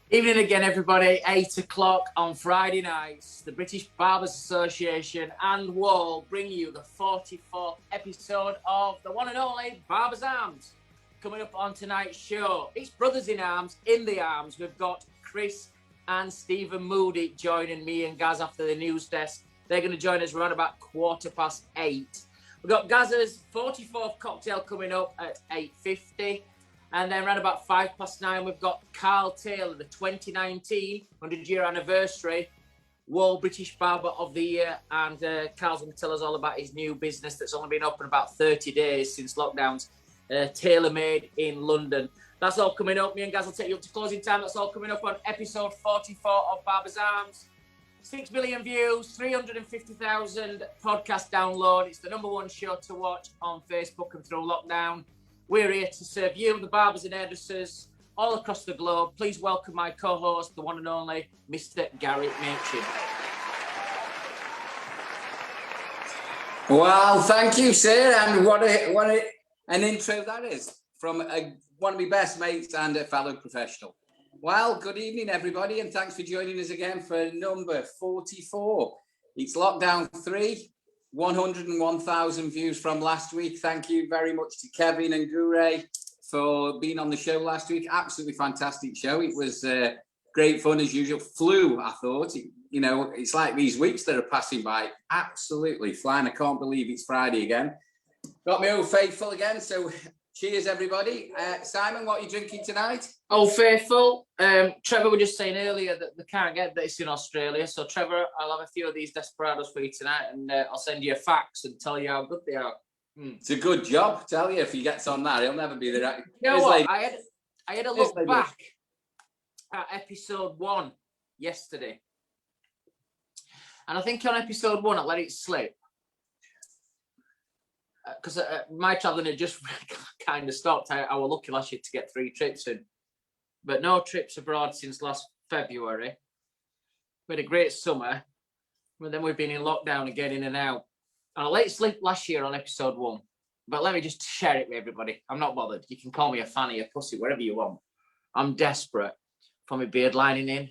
Evening again, everybody. 8 o'clock on Friday nights. The British Barbers Association and Wahl bring you the 44th episode of the one and only Barbers Arms. Coming up on tonight's show, it's Brothers in Arms, in the Arms. We've got Chris and Stephen Moody joining me and Gaz after the news desk. They're going to join us around about 8:15. We've got Gaz's 44th cocktail coming up at 8:50. And then around about 9:05, we've got Carl Taylor, the 2019 100-year anniversary Wahl British Barber of the Year. And Carl's going to tell us all about his new business that's only been open about 30 days since lockdowns, Tailor Made in London. That's all coming up. Me and Gaz will take you up to closing time. That's all coming up on episode 44 of Barbers Arms. 6 million views, 350,000 podcast download. It's the #1 show to watch on Facebook and through lockdown. We're here to serve you, the barbers and hairdressers, all across the globe. Please welcome my co-host, the one and only Mr. Gary Machin. Well, thank you, sir, and what an intro that is from one of my best mates and a fellow professional. Well, good evening, everybody, and thanks for joining us again for number 44. It's lockdown 3. 101,000 views from last week. Thank you very much to Kevin and Gure for being on the show last week. Absolutely fantastic show. It was great fun as usual. Flew, I thought. It's like these weeks that are passing by. Absolutely flying. I can't believe it's Friday again. Got my Old Faithful again. So cheers, everybody. Simon, what are you drinking tonight? Old Faithful. Trevor was just saying earlier that they can't get this in Australia. So, Trevor, I'll have a few of these Desperados for you tonight, and I'll send you a fax and tell you how good they are. It's a good job. Tell you, if he gets on that, he'll never be the right. You know what? I had a look back at episode 1 yesterday. And I think on episode 1, I let it slip. Because my travelling had just kind of stopped. I was lucky last year to get 3 trips in. But no trips abroad since last February. We had a great summer. But then we've been in lockdown again, in and out. And I let it slip last year on episode 1. But let me just share it with everybody. I'm not bothered. You can call me a fanny, a pussy, whatever you want. I'm desperate for my beard lining in,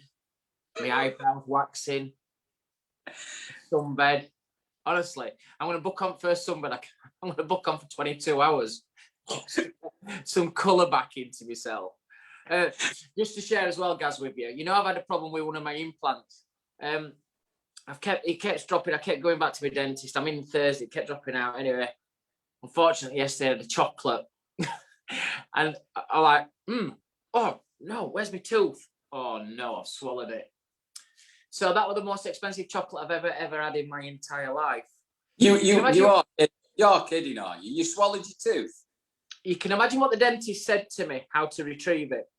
my eyebrows waxing, sunbed. Honestly, I'm going to book on first sunbed. I'm going to book on for 22 hours. Some colour back into myself. Just to share as well, Gaz, with you. I've had a problem with one of my implants. It kept dropping. I kept going back to my dentist. I'm in Thursday. It kept dropping out. Anyway, unfortunately, yesterday I had a chocolate. And I'm like, oh, no, where's my tooth? Oh, no, I've swallowed it. So that was the most expensive chocolate I've ever had in my entire life. You're kidding, are you? You swallowed your tooth? You can imagine what the dentist said to me, how to retrieve it.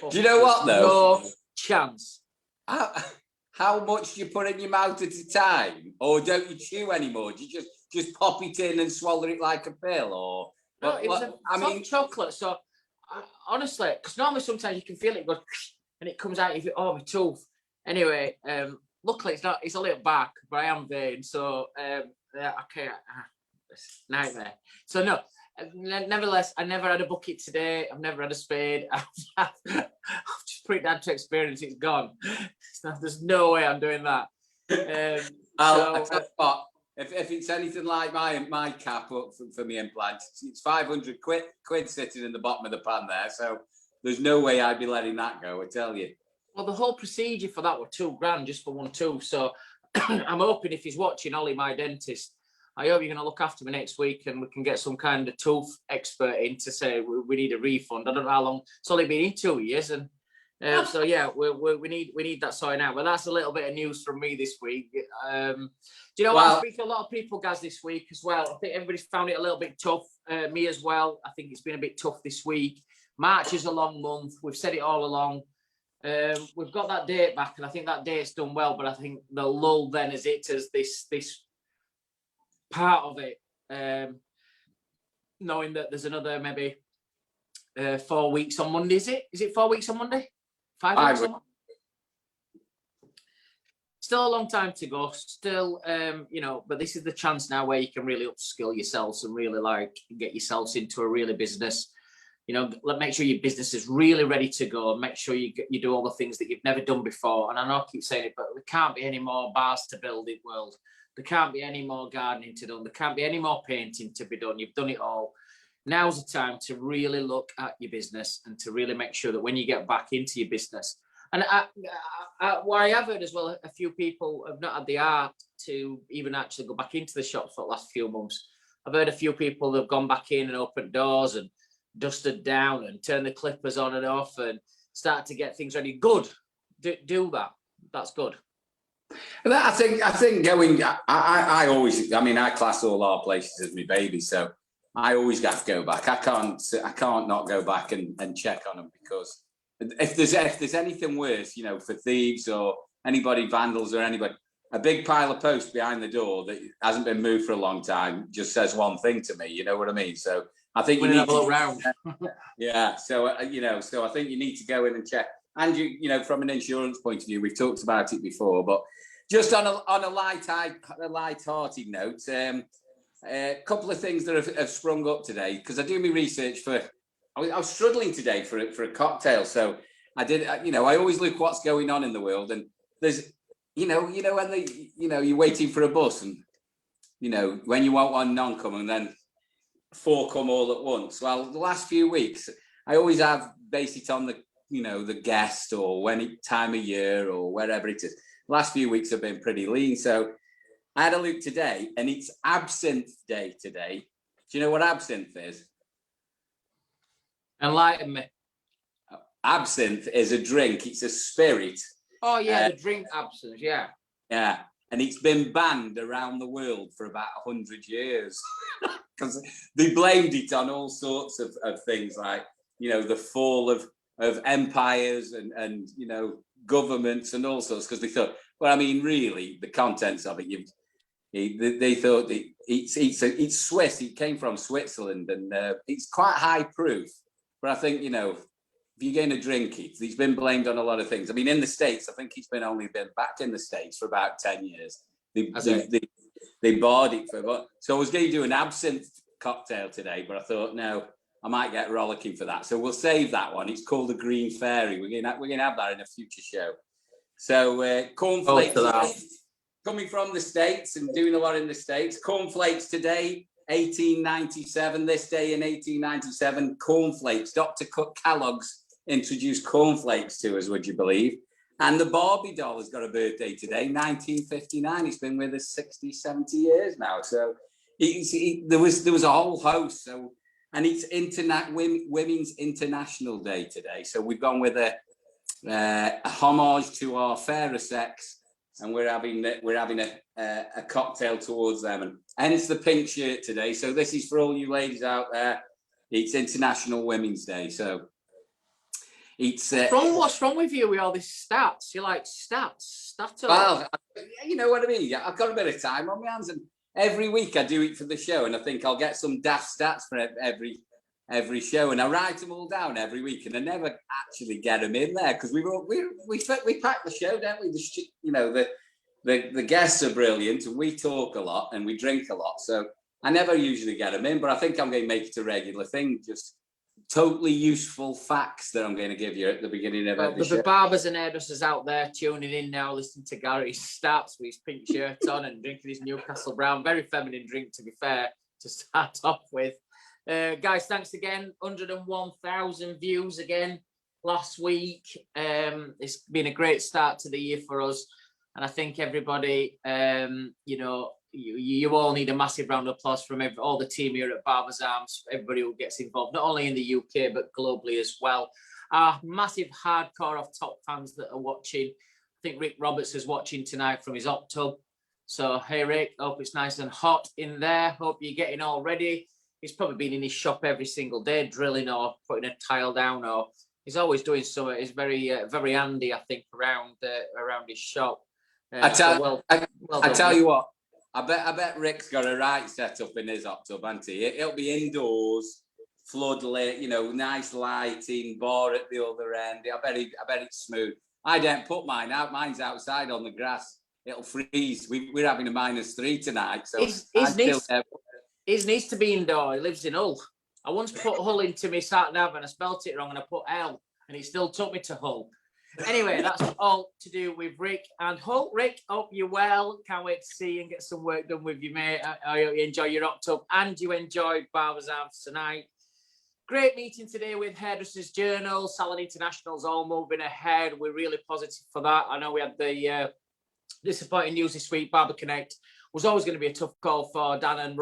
Do you know what, though? No chance. How much do you put in your mouth at a time? Or don't you chew anymore? Do you just pop it in and swallow it like a pill? Or no, it was a chocolate. So honestly, because normally sometimes you can feel it go and it comes out. You think, oh, my tooth. Anyway, luckily it's a little back, but I am vain. So okay, nightmare. So no. Nevertheless, I never had a bucket today. I've never had a spade. I've just put it down to experience. It's gone. There's no way I'm doing that. I'll tell you what, if it's anything like my cap up for my implant, it's 500 quid sitting in the bottom of the pan there. So there's no way I'd be letting that go, I tell you. Well, the whole procedure for that was $2,000 just for one tooth. So I'm hoping if he's watching, Ollie, my dentist, I hope you're going to look after me next week and we can get some kind of tooth expert in to say we need a refund. I don't know how long. It's only been in 2 years. And so, yeah, we need that sorting out. But that's a little bit of news from me this week. Do you know what? I speak to a lot of people, guys, this week as well. I think everybody's found it a little bit tough. Me as well. I think it's been a bit tough this week. March is a long month. We've said it all along. We've got that date back, and I think that date's done well. But I think the lull then is it as this part of it, knowing that there's another maybe 4 weeks on Monday. Is it 4 weeks on Monday? 5 weeks on Monday? Still a long time to go. Still, but this is the chance now where you can really upskill yourselves and really get yourselves into a really business. Make sure your business is really ready to go. Make sure you do all the things that you've never done before. And I know I keep saying it, but there can't be any more bars to build in the world. There can't be any more gardening to do. There can't be any more painting to be done. You've done it all. Now's the time to really look at your business and to really make sure that when you get back into your business, and what I have heard as well, a few people have not had the art to even actually go back into the shop for the last few months. I've heard a few people that have gone back in and opened doors and dusted down and turned the clippers on and off and start to get things ready. Good. Do that. That's good. I think going, I always, I class all our places as my baby, so I always have to go back. I can't not go back and check on them, because if there's anything worse, for thieves or anybody, vandals or anybody, a big pile of posts behind the door that hasn't been moved for a long time just says one thing to me. You know what I mean? So I think you need to look around. Yeah. So so I think you need to go in and check. And from an insurance point of view, we've talked about it before, but just on a light-hearted note, a couple of things that have sprung up today, because I do my research I was struggling today for a cocktail, so I did. I always look what's going on in the world, and there's, when you're waiting for a bus, and when you want one, none come, and then 4 come all at once. Well, the last few weeks, I always have based it on the guest or time of year or wherever it is. The last few weeks have been pretty lean, so I had a look today, and it's Absinthe Day today. Do you know what absinthe is? Enlighten me. Absinthe is a drink. It's a spirit. Oh, yeah, the drink absinthe, yeah. Yeah, and it's been banned around the world for about 100 years. Because they blamed it on all sorts of things, like, the fall of empires and governments and all sorts, because they thought, really, the contents of it, they thought it's Swiss. It came from Switzerland, and it's quite high proof. But I think, if you're going to drink it, it's been blamed on a lot of things. In the States, I think it's only been back in the States for about 10 years. They barred it for. So I was going to do an absinthe cocktail today, but I thought, no, I might get rollicking for that. So we'll save that one. It's called the Green Fairy. We're going to have that in a future show. So cornflakes coming from the States and doing a lot in the States. Cornflakes today, 1897. This day in 1897, cornflakes. Dr. Kellogg's introduced cornflakes to us, would you believe? And the Barbie doll has got a birthday today, 1959. It's been with us 60, 70 years now. So there was a whole host. So, and it's Women's International Day today. So we've gone with a homage to our fairer sex, and we're having a cocktail towards them, and hence the pink shirt today. So this is for all you ladies out there. It's International Women's Day, so it's what's wrong with you with all these stats? You like stats? Well, you know what I mean. I've got a bit of time on my hands, and every week I do it for the show, and I think I'll get some daft stats for every show, and I write them all down every week, and I never actually get them in there, because we pack the show, don't we? The guests are brilliant, and we talk a lot and we drink a lot, so I never usually get them in, but I think I'm going to make it a regular thing, just totally useful facts that I'm going to give you at the beginning of every show. The barbers and hairdressers out there tuning in now, listening to Gary's stats with his pink shirt on and drinking his Newcastle Brown, very feminine drink, to be fair, to start off with. Guys, thanks again. 101,000 views again last week. It's been a great start to the year for us, and I think everybody, you all need a massive round of applause from all the team here at Barbers Arms, everybody who gets involved, not only in the UK but globally as well. Our massive hardcore of top fans that are watching. I think Rick Roberts is watching tonight from his hot tub. So hey Rick, hope it's nice and hot in there. Hope you're getting all ready. He's probably been in his shop every single day, drilling or putting a tile down, or he's always doing something. He's very handy, I think, around his shop. I tell you what, I bet Rick's got a right setup in his hot tub, hasn't he? It'll be indoors, floodlit, nice lighting, bar at the other end. I bet it's smooth. I don't put mine out. Mine's outside on the grass. It'll freeze. We're having a -3 tonight, so his needs to be indoor. He lives in Hull. I once put Hull into me sat nav and I spelt it wrong and I put L and it still took me to Hull. Anyway, that's all to do with Rick and Hull. Rick, hope you're well. Can't wait to see you and get some work done with you, mate. I hope you enjoy your October and you enjoyed Barbers' Arms tonight. Great meeting today with Hairdressers Journal. Salon International's all moving ahead. We're really positive for that. I know we had the disappointing news this week. Barber Connect was always going to be a tough call for Dan and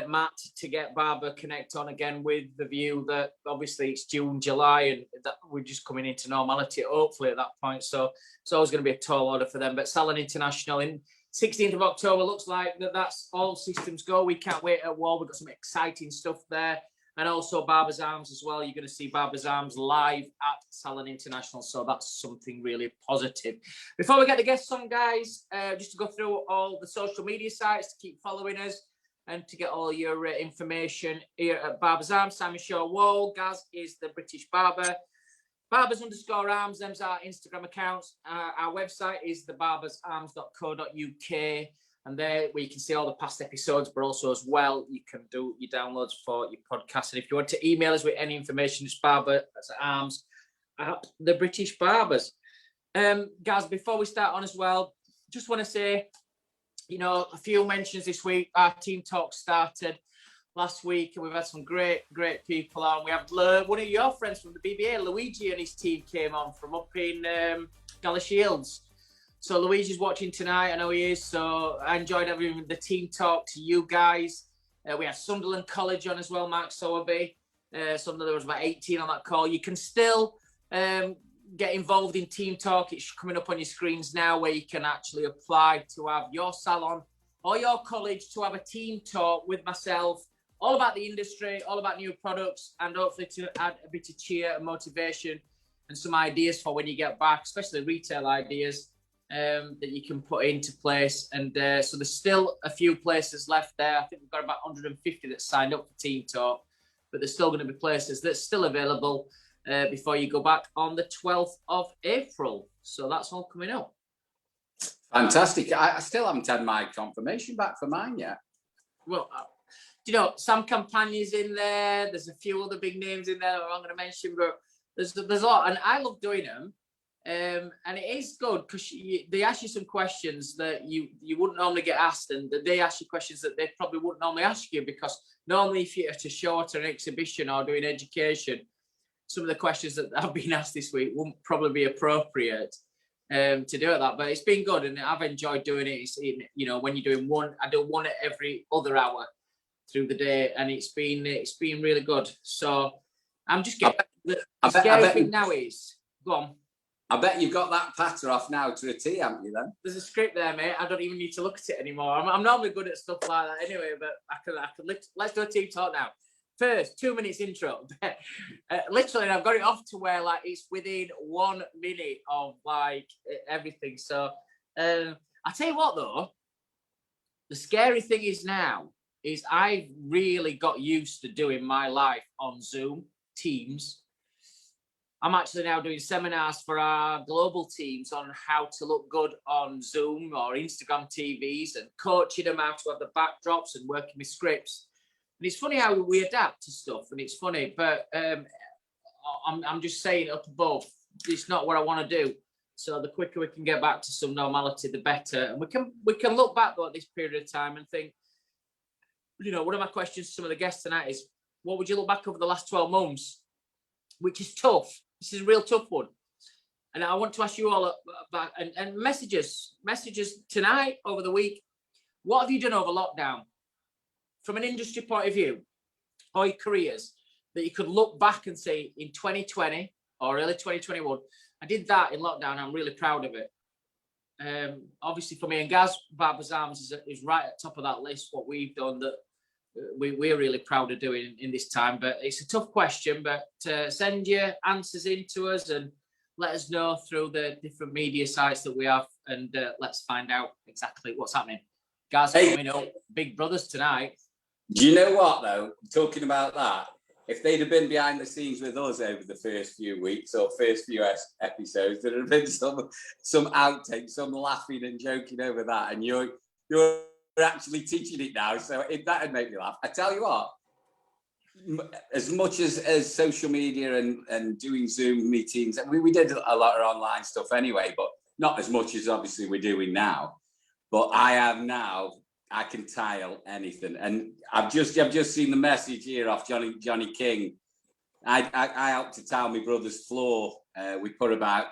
Matt to get Barber Connect on again, with the view that obviously it's June, July, and that we're just coming into normality, hopefully, at that point. So it's always going to be a tall order for them. But Salon International in 16th of October looks like that's all systems go. We can't wait at Wahl. We've got some exciting stuff there. And also Barbers' Arms as well. You're going to see Barbers' Arms live at Salon International. So that's something really positive. Before we get the guests on, guys, just to go through all the social media sites to keep following us and to get all your information here at Barbers' Arms. Simon Shaw Wahl. Gaz is the British Barber. Barbers_Arms, them's our Instagram accounts. Our website is thebarbersarms.co.uk. And there where you can see all the past episodes, but also as well, you can do your downloads for your podcast. And if you want to email us with any information, it's barber@arms@theBritishBarbers. Guys, before we start on as well, just want to say, you know, a few mentions this week. Our team talk started last week and we've had some great people on. We have one of your friends from the BBA, Luigi, and his team came on from up in Galashiels. So Luigi's watching tonight, I know he is. So I enjoyed having the team talk to you guys. We had Sunderland College on as well, Mark Sowerby. There was about 18 on that call. You can still get involved in team talk. It's coming up on your screens now, where you can actually apply to have your salon or your college to have a team talk with myself, all about the industry, all about new products, and hopefully to add a bit of cheer and motivation and some ideas for when you get back, especially retail ideas. That you can put into place. And so there's still a few places left there. I think we've got about 150 that signed up for Team Talk, but there's still going to be places that's still available before you go back on the 12th of April. So that's all coming up. Fantastic. I still haven't had my confirmation back for mine yet. Well, you know, Sam Campagna's in there. There's a few other big names in there that I'm going to mention, but there's a lot. And I love doing them. And it is good because they ask you some questions that you wouldn't normally get asked, and they ask you questions that they probably wouldn't normally ask you, because normally if you're at a show or an exhibition or doing education, some of the questions that have been asked this week wouldn't probably be appropriate to do that. But it's been good and I've enjoyed doing it. It's, you know, when you're doing one, I do one at every other hour through the day, and it's been really good. So I'm just getting the scary thing now is, go on. I bet you've got that patter off now to a T, haven't you then? There's a script there, mate. I don't even need to look at it anymore. I'm normally good at stuff like that anyway, but I can let's do a team talk now. First, 2 minutes intro. Literally, I've got it off to where like it's within 1 minute of like everything. So I tell you what though, the scary thing is now is I've really got used to doing my life on Zoom, Teams. I'm actually now doing seminars for our global teams on how to look good on Zoom or Instagram TVs, and coaching them how to have the backdrops and working with scripts. And it's funny how we adapt to stuff, and it's funny, but I'm just saying up above, it's not what I want to do. So the quicker we can get back to some normality, the better. And we can look back though at this period of time and think, you know, one of my questions to some of the guests tonight is, what would you look back over the last 12 months? Which is tough. This is a real tough one. And I want to ask you all about, and messages tonight, over the week. What have you done over lockdown from an industry point of view, or your careers, that you could look back and say in 2020 or early 2021, I did that in lockdown. I'm really proud of it. Obviously for me and Gaz, Barbers' Arms is right at the top of that list, what we've done that we're really proud of doing in this time. But it's a tough question, but send your answers in to us and let us know through the different media sites that we have, and let's find out exactly what's happening. Guys, coming up, big brothers tonight. Do you know what though, talking about that, if they'd have been behind the scenes with us over the first few weeks or first few episodes, there'd have been some outtakes, some laughing and joking over that, and you're actually teaching it now, so if that'd make me laugh. I tell you what, as much as social media and doing Zoom meetings, we did a lot of online stuff anyway, but not as much as obviously we're doing now. But I can tile anything, and I've just seen the message here off Johnny King. I helped to tile my brother's floor. We put about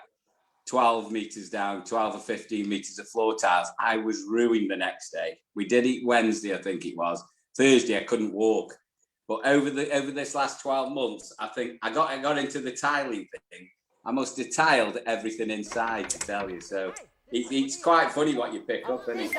12 meters down, 12 or 15 meters of floor tiles. I was ruined the next day. We did it Wednesday, I think it was. Thursday, I couldn't walk. But over this last 12 months, I think I got into the tiling thing. I must have tiled everything inside, to tell you. So it's quite funny what you pick up, isn't it?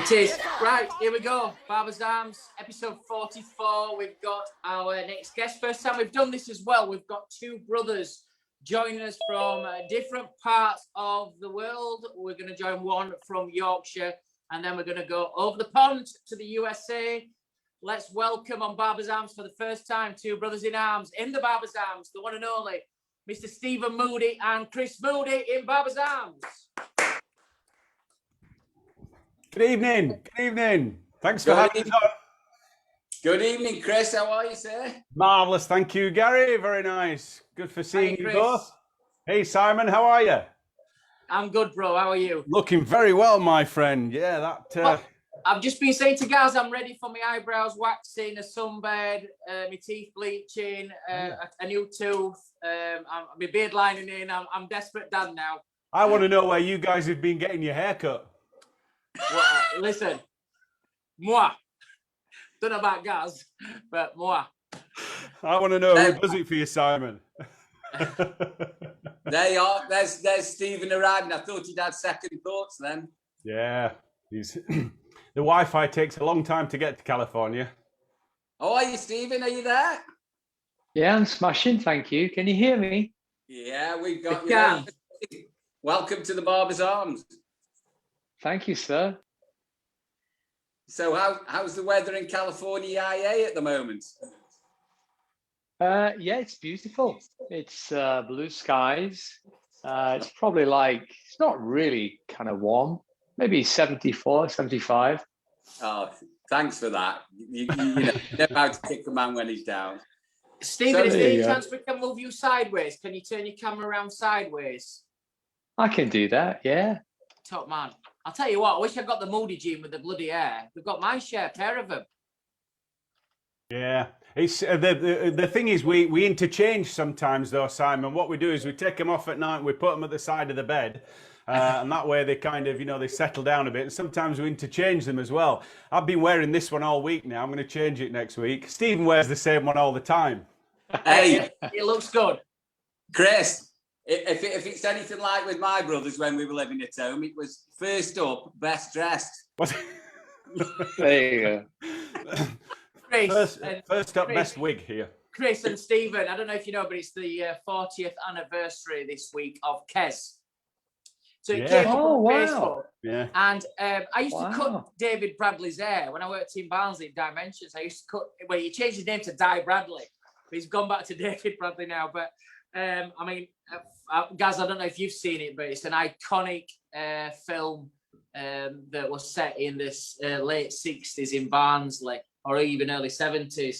It is. Right, here we go. Barber's Arms, episode 44. We've got our next guest. First time we've done this as well. We've got two brothers joining us from different parts of the world. We're going to join one from Yorkshire, and then we're going to go over the pond to the USA. Let's welcome on Barber's Arms for the first time, two brothers in arms, in the Barber's Arms, the one and only Mr. Stephen Moody and Chris Moody in Barber's Arms. Good evening. Good evening. Thanks for having us on. Good evening, Chris. How are you, sir? Marvellous. Thank you, Gary. Very nice. Good for seeing you Chris. both. Hey, Simon. How are you? I'm good, bro. How are you? Looking very well, my friend. Yeah, that... Well, I've just been saying to guys, I'm ready for my eyebrows waxing, a sunbed, my teeth bleaching, a new tooth, my beard lining in. I'm desperate done now. I want to know where you guys have been getting your haircut. Well, listen, moi. Don't know about guys, but moi. I want to know who does it for you, Simon. There you are. There's Stephen arriving. I thought he'd had second thoughts then. Yeah, he's... The Wi-Fi takes a long time to get to California. How are you, Stephen? Are you there? Yeah, I'm smashing. Thank you. Can you hear me? Yeah, we've got you. Welcome to the Barber's Arms. Thank you, sir. So how's the weather in California IA at the moment? Yeah, it's beautiful. It's blue skies. It's probably it's not really kind of warm. Maybe 74, 75. Oh, thanks for that. You know how to kick a man when he's down. Stephen, is there any chance we can move you sideways? Can you turn your camera around sideways? I can do that, yeah. Top man. I'll tell you what, I wish I got the Moody gene with the bloody hair. We've got my share, pair of them. Yeah, it's the thing is we interchange sometimes though, Simon. What we do is we take them off at night and we put them at the side of the bed. And that way they kind of, they settle down a bit. And sometimes we interchange them as well. I've been wearing this one all week now. I'm going to change it next week. Stephen wears the same one all the time. Hey, it looks good. Chris, if it's anything like with my brothers when we were living at home, it was first up, best dressed. There you go. Chris, first up, Chris, best wig here. Chris and Stephen, I don't know if you know, but it's the 40th anniversary this week of Kes. So it came up on Facebook. Yeah. And I used to cut David Bradley's hair when I worked in Barnsley in Dimensions. I used to cut, well, he changed his name to Di Bradley, but he's gone back to David Bradley now. But I mean, guys, I don't know if you've seen it, but it's an iconic film that was set in this late 60s in Barnsley or even early 70s.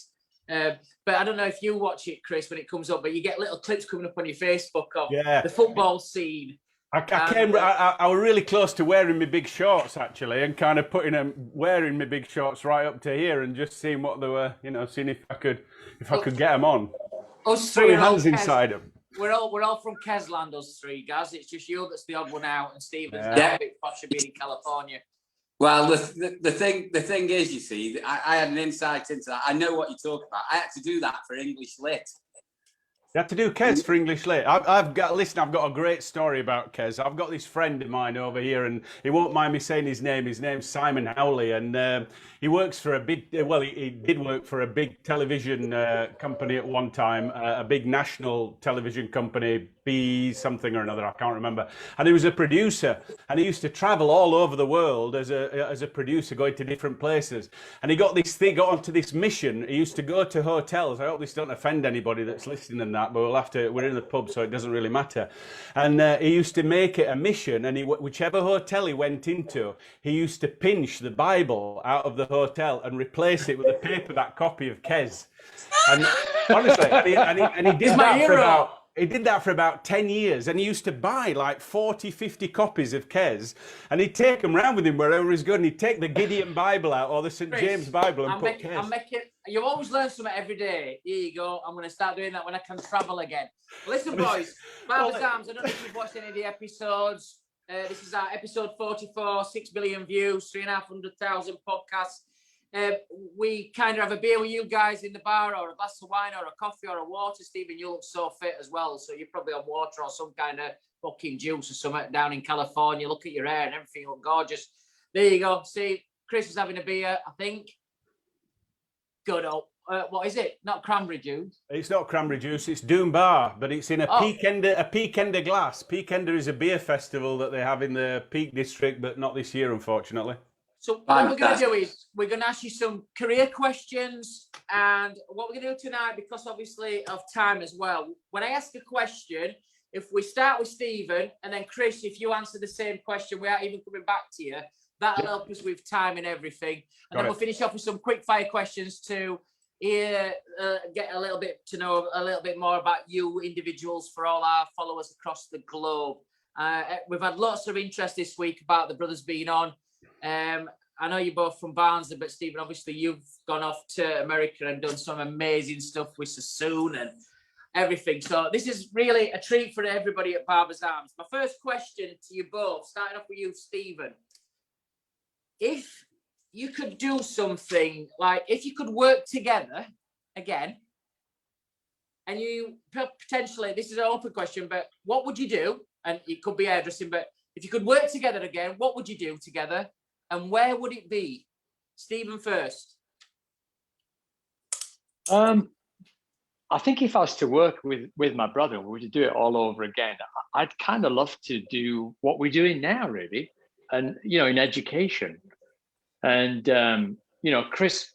But I don't know if you watch it, Chris, when it comes up, but you get little clips coming up on your Facebook of the football scene. I was really close to wearing my big shorts actually, and kind of wearing my big shorts right up to here, and just seeing what they were, seeing if I could get them on. Us three hands inside them. We're all from Kesland, us three guys. It's just you that's the odd one out, and Stephen's a bit posher being in California. Well, the thing is, you see, I had an insight into that. I know what you talk about. I had to do that for English Lit. You have to do Kes for English Lit. I've got a great story about Kes. I've got this friend of mine over here, and he won't mind me saying his name. His name's Simon Howley, and he works for a big, he did work for a big television company at one time, a big national television company, B something or another, I can't remember. And he was a producer, and he used to travel all over the world as a producer, going to different places. And he got onto this mission. He used to go to hotels. I hope this don't offend anybody that's listening and that. that, but we're in the pub, so it doesn't really matter. And he used to make it a mission, and whichever hotel he went into, he used to pinch the Bible out of the hotel and replace it with a paperback copy of Kes. And honestly, he did that for about... He did that for about 10 years, and he used to buy like 40, 50 copies of Kes, and he'd take them around with him wherever he's going. He'd take the Gideon Bible out or the St. James Bible and put Kes. You always learn something every day. Here you go. I'm going to start doing that when I can travel again. Listen, boys, Barbers Arms, I don't know if you've watched any of the episodes. This is our episode 44, 6 billion views, 350,000 podcasts. We kind of have a beer with you guys in the bar, or a glass of wine, or a coffee, or a water. Stephen, you look so fit as well, so you're probably on water or some kind of fucking juice or something down in California. Look at your hair and everything, look gorgeous. There you go. See, Chris is having a beer, I think. Good old. What is it? Not cranberry juice. It's not cranberry juice. It's Doom Bar, but it's in a Peakender glass. Peakender is a beer festival that they have in the Peak District, but not this year, unfortunately. So what we're going to do is we're going to ask you some career questions, and what we're going to do tonight, because obviously of time as well, when I ask a question, if we start with Stephen and then Chris, if you answer the same question without even coming back to you, that'll help us with time and everything. And then we'll finish off with some quick fire questions to get a little bit to know a little bit more about you individuals for all our followers across the globe. We've had lots of interest this week about the brothers being on. I know you're both from Barnsley, but Stephen, obviously you've gone off to America and done some amazing stuff with Sassoon and everything. So this is really a treat for everybody at Barbers Arms. My first question to you both, starting off with you, Stephen. If you could do something, like if you could work together again, and you potentially, this is an open question, but what would you do? And it could be hairdressing, but if you could work together again, what would you do together? And where would it be? Stephen first. I think if I was to work with my brother, we would do it all over again. I'd kind of love to do what we're doing now, really, and in education. And Chris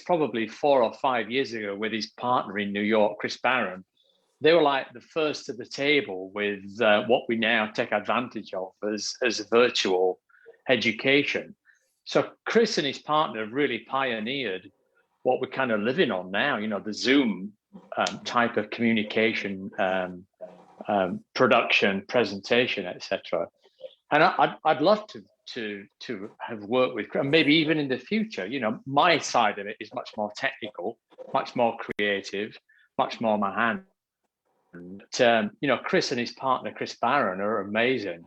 probably 4 or 5 years ago with his partner in New York, Chris Barron, they were like the first to the table with what we now take advantage of as virtual education. So Chris and his partner really pioneered what we're kind of living on now, the Zoom type of communication, production, presentation, etc. And I'd love to have worked with, and maybe even in the future, my side of it is much more technical, much more creative, much more my hand. And, Chris and his partner, Chris Barron, are amazing.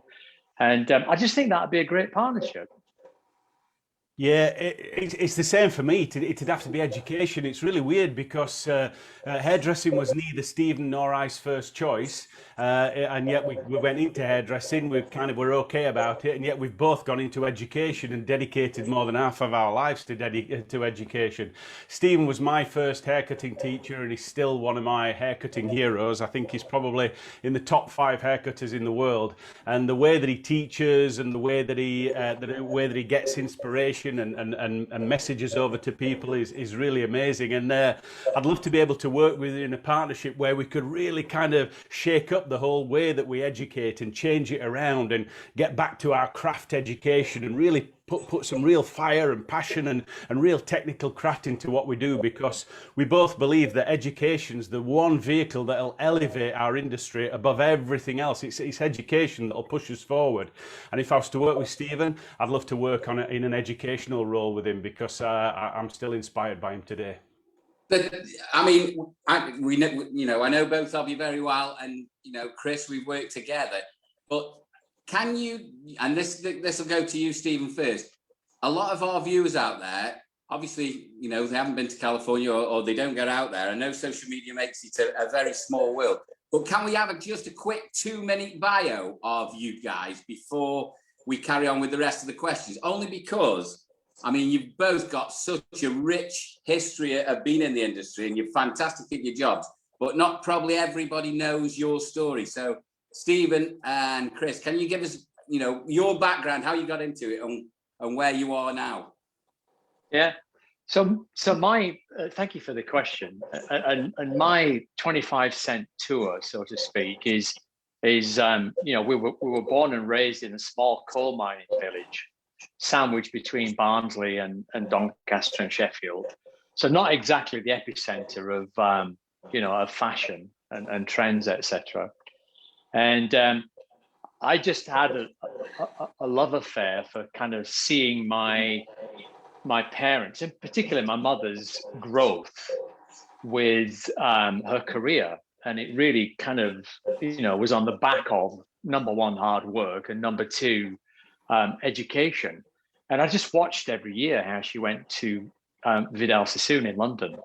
And I just think that'd be a great partnership. Yeah, it's the same for me. It'd have to be education. It's really weird because hairdressing was neither Stephen nor I's first choice, and yet we went into hairdressing. We're okay about it, and yet we've both gone into education and dedicated more than half of our lives to education. Stephen was my first haircutting teacher, and he's still one of my haircutting heroes. I think he's probably in the top 5 haircutters in the world. And the way that he teaches and the way that he gets inspiration and messages over to people is really amazing. And I'd love to be able to work with you in a partnership where we could really kind of shake up the whole way that we educate and change it around and get back to our craft education and really put some real fire and passion and real technical craft into what we do, because we both believe that education's the one vehicle that'll elevate our industry above everything else. It's education that'll push us forward. And if I was to work with Stephen, I'd love to work in an educational role with him, because I'm still inspired by him today. But I mean, I know both of you very well, and Chris, we've worked together, but can you, and this will go to you, Stephen, first. A lot of our viewers out there, obviously, they haven't been to California or they don't get out there. I know social media makes it a very small world. But can we have just a quick 2-minute bio of you guys before we carry on with the rest of the questions? Only because, you've both got such a rich history of being in the industry and you're fantastic at your jobs, but not probably everybody knows your story. So Stephen and Chris, can you give us, your background, how you got into it and where you are now? Yeah. So my thank you for the question. And my 25-cent tour, so to speak, is you know, we were born and raised in a small coal mining village, sandwiched between Barnsley and Doncaster and Sheffield. So not exactly the epicenter of you know, of fashion and trends, etc. And I just had a love affair for kind of seeing my parents, in particular my mother's growth with her career. And it really kind of, you know, was on the back of, number one, hard work, and number two, education. And I just watched every year how she went to Vidal Sassoon in London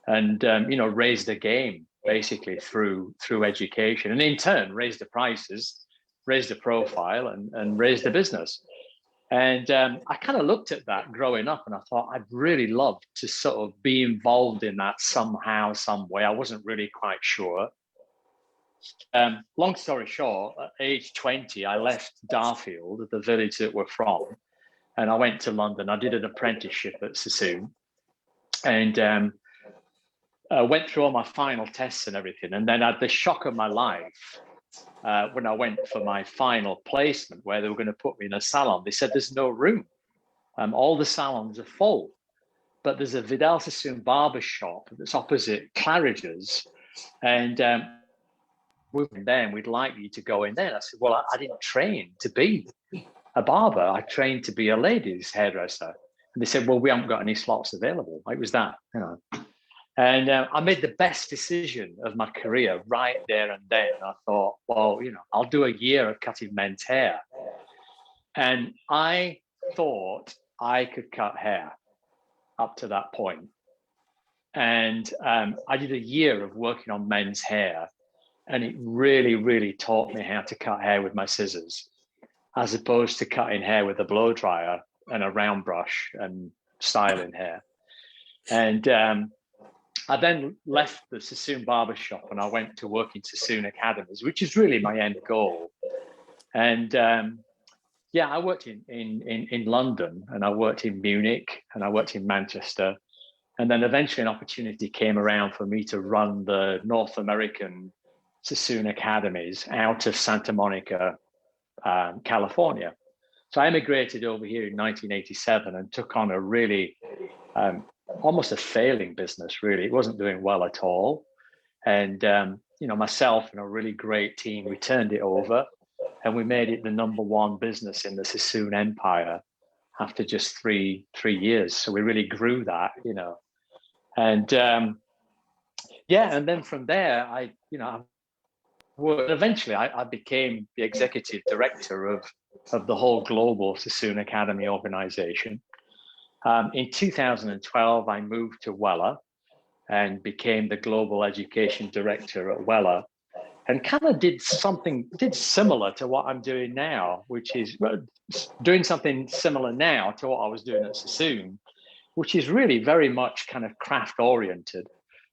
and, you know, raised the game basically through education, and in turn raised the prices, raised the profile, and raised the business. And I kind of looked at that growing up, and I thought I'd really love to sort of be involved in that somehow, some way. I wasn't really quite sure. Long story short, at age 20, I left Darfield, the village that we're from, and I went to London. I did an apprenticeship at Sassoon, and went through all my final tests and everything. And then I had the shock of my life when I went for my final placement, where they were going to put me in a salon. They said there's no room. All the salons are full, but there's a Vidal Sassoon barber shop that's opposite Claridge's, and we went there and we'd like you to go in there. And I said, well, I didn't train to be a barber. I trained to be a ladies hairdresser. And they said, well, we haven't got any slots available. It was that, you know. And I made the best decision of my career right there and then. I thought, well, you know, I'll do a year of cutting men's hair. And I thought I could cut hair up to that point. And I did a year of working on men's hair. And it really, really taught me how to cut hair with my scissors, as opposed to cutting hair with a blow dryer and a round brush and styling hair. And I then left the Sassoon barbershop and I went to work in Sassoon Academies, which is really my end goal. And yeah, I worked in London, and I worked in Munich, and I worked in Manchester. And then eventually an opportunity came around for me to run the North American Sassoon Academies out of Santa Monica, California. So I immigrated over here in 1987 and took on a really almost a failing business, really. It wasn't doing well at all. And, you know, myself and a really great team, we turned it over and we made it the #1 business in the Sassoon empire after just three years. So we really grew that, you know. And yeah, and then from there, eventually I became the executive director of the whole global Sassoon Academy organization. In 2012, I moved to Weller and became the global education director at Weller, and kind of did similar to what I'm doing now, which is doing something similar now to what I was doing at Sassoon, which is really very much kind of craft oriented.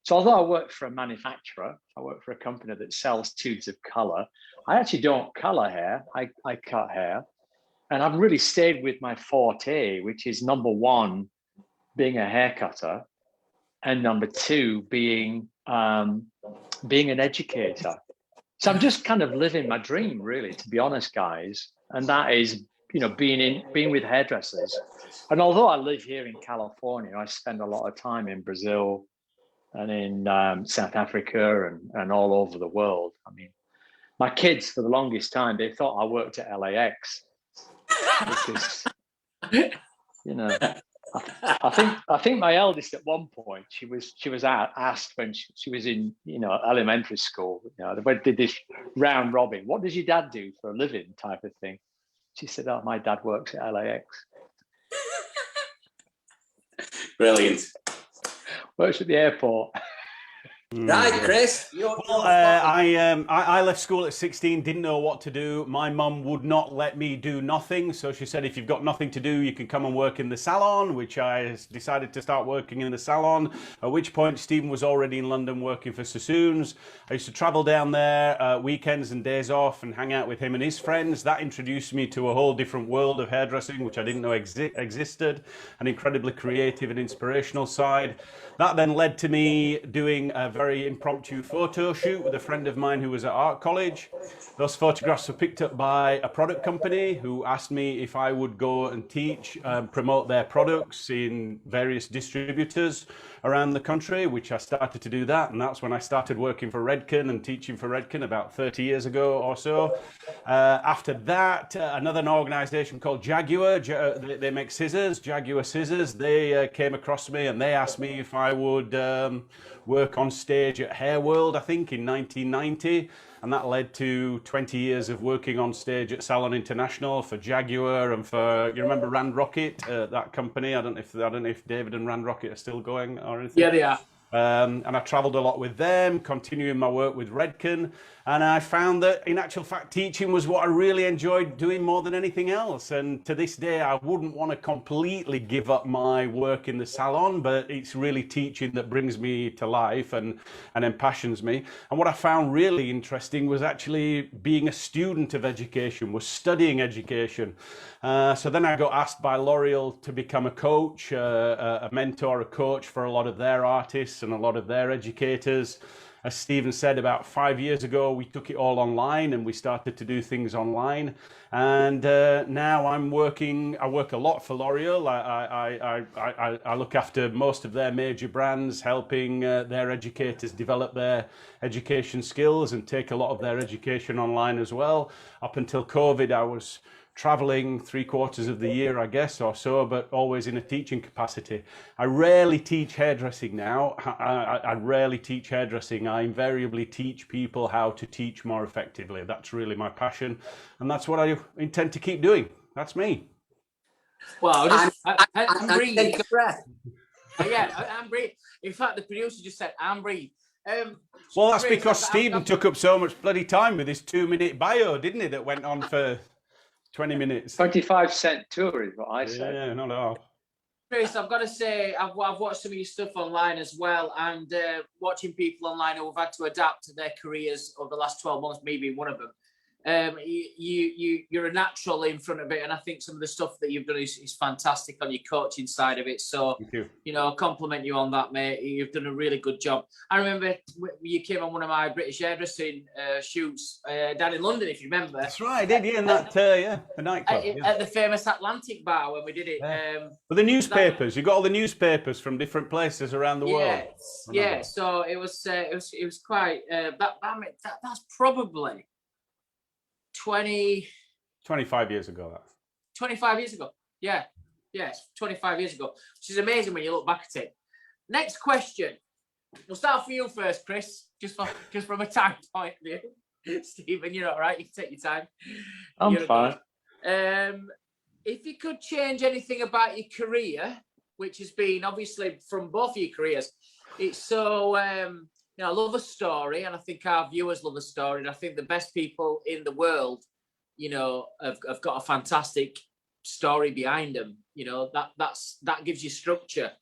So although I work for a manufacturer, I work for a company that sells tubes of color, I actually don't color hair, I cut hair. And I've really stayed with my forte, which is #1, being a hair cutter, and #2, being an educator. So I'm just kind of living my dream, really, to be honest, guys. And that is, you know, being with hairdressers. And although I live here in California, I spend a lot of time in Brazil and in South Africa and all over the world. I mean, my kids, for the longest time, they thought I worked at LAX. Which is, you know, I think my eldest at one point, she was asked when she was in, you know, elementary school, you know, they did this round robin, what does your dad do for a living type of thing. She said, oh, my dad works at LAX. Brilliant. Works at the airport. Right, Chris. I left school at 16, didn't know what to do. My mum would not let me do nothing. So she said, if you've got nothing to do, you can come and work in the salon, which I decided to start working in the salon, at which point Stephen was already in London working for Sassoons. I used to travel down there weekends and days off and hang out with him and his friends. That introduced me to a whole different world of hairdressing, which I didn't know existed, an incredibly creative and inspirational side. That then led to me doing a very impromptu photo shoot with a friend of mine who was at art college. Those photographs were picked up by a product company who asked me if I would go and teach, promote their products in various distributors around the country, which I started to do that. And that's when I started working for Redken and teaching for Redken about 30 years ago or so. After that, another organisation called Jaguar, they make scissors, Jaguar scissors. They came across me and they asked me if I would work on stage at Hair World, I think, in 1990. And that led to 20 years of working on stage at Salon International for Jaguar and for, you remember Rand Rocket, that company? I don't know if David and Rand Rocket are still going or anything. Yeah, they are. And I travelled a lot with them, continuing my work with Redken. And I found that, in actual fact, teaching was what I really enjoyed doing more than anything else. And to this day, I wouldn't want to completely give up my work in the salon, but it's really teaching that brings me to life and impassions me. And what I found really interesting was actually being a student of education, was studying education. So then I got asked by L'Oreal to become a coach, a mentor, a coach for a lot of their artists and a lot of their educators. As Stephen said, about 5 years ago, we took it all online and we started to do things online. And now I work a lot for L'Oreal. I look after most of their major brands, helping their educators develop their education skills and take a lot of their education online as well. Up until COVID, I was traveling 3/4 of the year, I guess, or so, but always in a teaching capacity. I rarely teach hairdressing now. I rarely teach hairdressing. I invariably teach people how to teach more effectively. That's really my passion, and that's what I intend to keep doing. That's me. Well, I'm breathing. Take a breath. Yeah, I'm breathing. In fact, the producer just said, I'm breathing. Well, that's because Stephen took up so much bloody time with his 2-minute bio, didn't he, that went on for 20 minutes. 25-cent tour is what I said. Yeah, not at all. Chris, I've got to say, I've watched some of your stuff online as well, and watching people online who have had to adapt to their careers over the last 12 months, me being one of them. You're a natural in front of it, and I think some of the stuff that you've done is fantastic on your coaching side of it. So, Thank you. I'll compliment you on that, mate. You've done a really good job. I remember you came on one of my British hairdressing shoots down in London, if you remember. That's right, I did, yeah, in that, the nightclub. At the famous Atlantic Bar when we did it. But the newspapers, you got all the newspapers from different places around the world. Yeah, so it was quite, that's probably 25 years ago. That 25 years ago. Yes, 25 years ago, which is amazing when you look back at it. Next question. We'll start for you first, Chris, just from a time point of view. Stephen, you're all right. You can take your time. I'm fine. If you could change anything about your career, which has been obviously from both of your careers, it's so I love a story, and I think our viewers love a story, and I think the best people in the world, have got a fantastic story behind them. That gives you structure.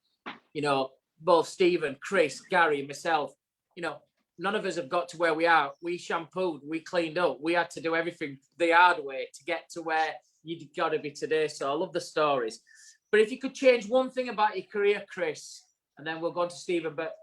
Both Stephen, Chris, Gary, and myself, none of us have got to where we are. We shampooed, we cleaned up, we had to do everything the hard way to get to where you've got to be today. So I love the stories. But if you could change one thing about your career, Chris, and then we'll go on to Stephen, but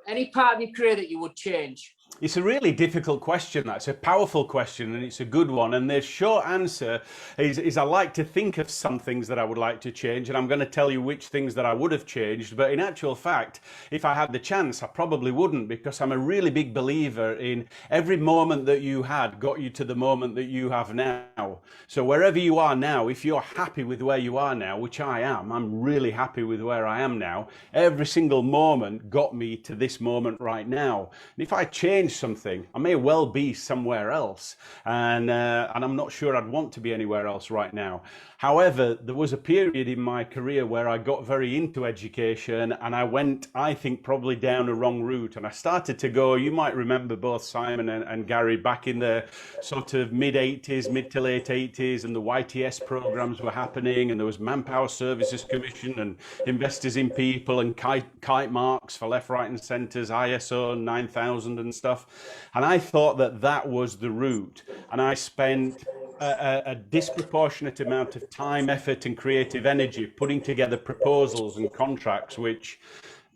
any part of your career that you would change? It's a really difficult question. That's a powerful question, and it's a good one. And the short answer is I like to think of some things that I would like to change, and I'm going to tell you which things that I would have changed. But in actual fact, if I had the chance, I probably wouldn't, because I'm a really big believer in every moment that you had got you to the moment that you have now. So wherever you are now, if you're happy with where you are now, which I am, I'm really happy with where I am now. Every single moment got me to this moment right now. And if I change change something, I may well be somewhere else, and I'm not sure I'd want to be anywhere else right now. However, there was a period in my career where I got very into education, and I went, I think, probably down a wrong route. And I started to go, you might remember both Simon and Gary back in the sort of mid-80s, mid to late 80s, and the YTS programs were happening, and there was Manpower Services Commission and Investors in People and kite marks for left, right and centres, ISO 9000 and stuff. And I thought that that was the route. And I spent a disproportionate amount of time, effort and creative energy putting together proposals and contracts which,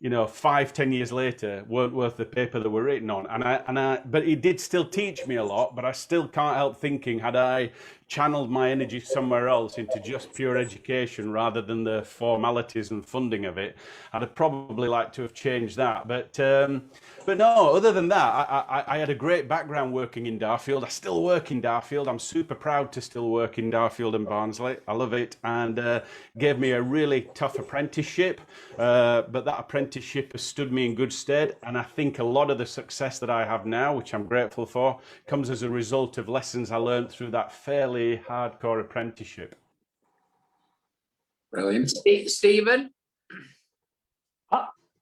you know, 5-10 years later weren't worth the paper that were written on. But it did still teach me a lot, but I still can't help thinking, had I channeled my energy somewhere else into just pure education rather than the formalities and funding of it, I'd have probably liked to have changed that. But no, other than that, I had a great background working in Darfield. I still work in Darfield. I'm super proud to still work in Darfield and Barnsley. I love it, and gave me a really tough apprenticeship. But that apprenticeship has stood me in good stead. And I think a lot of the success that I have now, which I'm grateful for, comes as a result of lessons I learned through that fairly hardcore apprenticeship. Brilliant. Stephen?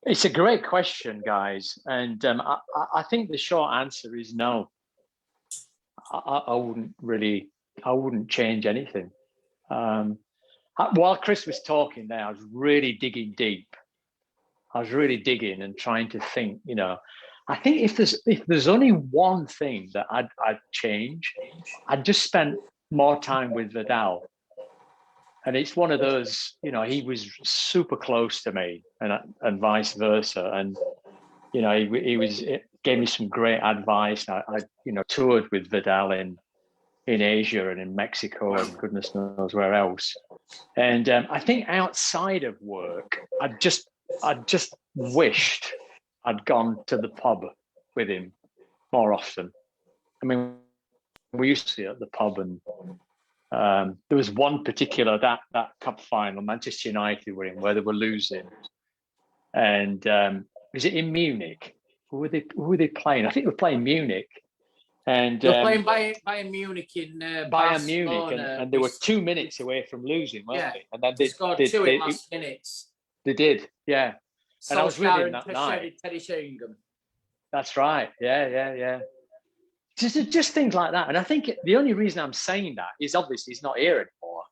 It's a great question, guys, and I think the short answer is no. I wouldn't change anything. While Chris was talking there, I was really digging deep. I was really digging and trying to think. You know, I think if there's only one thing that I'd change, I'd just spent more time with Vidal. And it's one of those, you know, he was super close to me, and vice versa. And, you know, he gave me some great advice. I you know, toured with Vidal in Asia and in Mexico and goodness knows where else. And I think outside of work, I just wished I'd gone to the pub with him more often. I mean, we used to see at the pub, and there was one particular that cup final, Manchester United were in, where they were losing, and was it in Munich? Who were they playing? I think they were playing Munich, and they were playing Bayern Munich in Bayern Munich, and they were 2 minutes away from losing, weren't they? And then they scored two in last minutes. They did, yeah. And I was with him that night. Teddy Sheringham. That's right. Yeah. Just things like that. And I think the only reason I'm saying that is obviously he's not here anymore.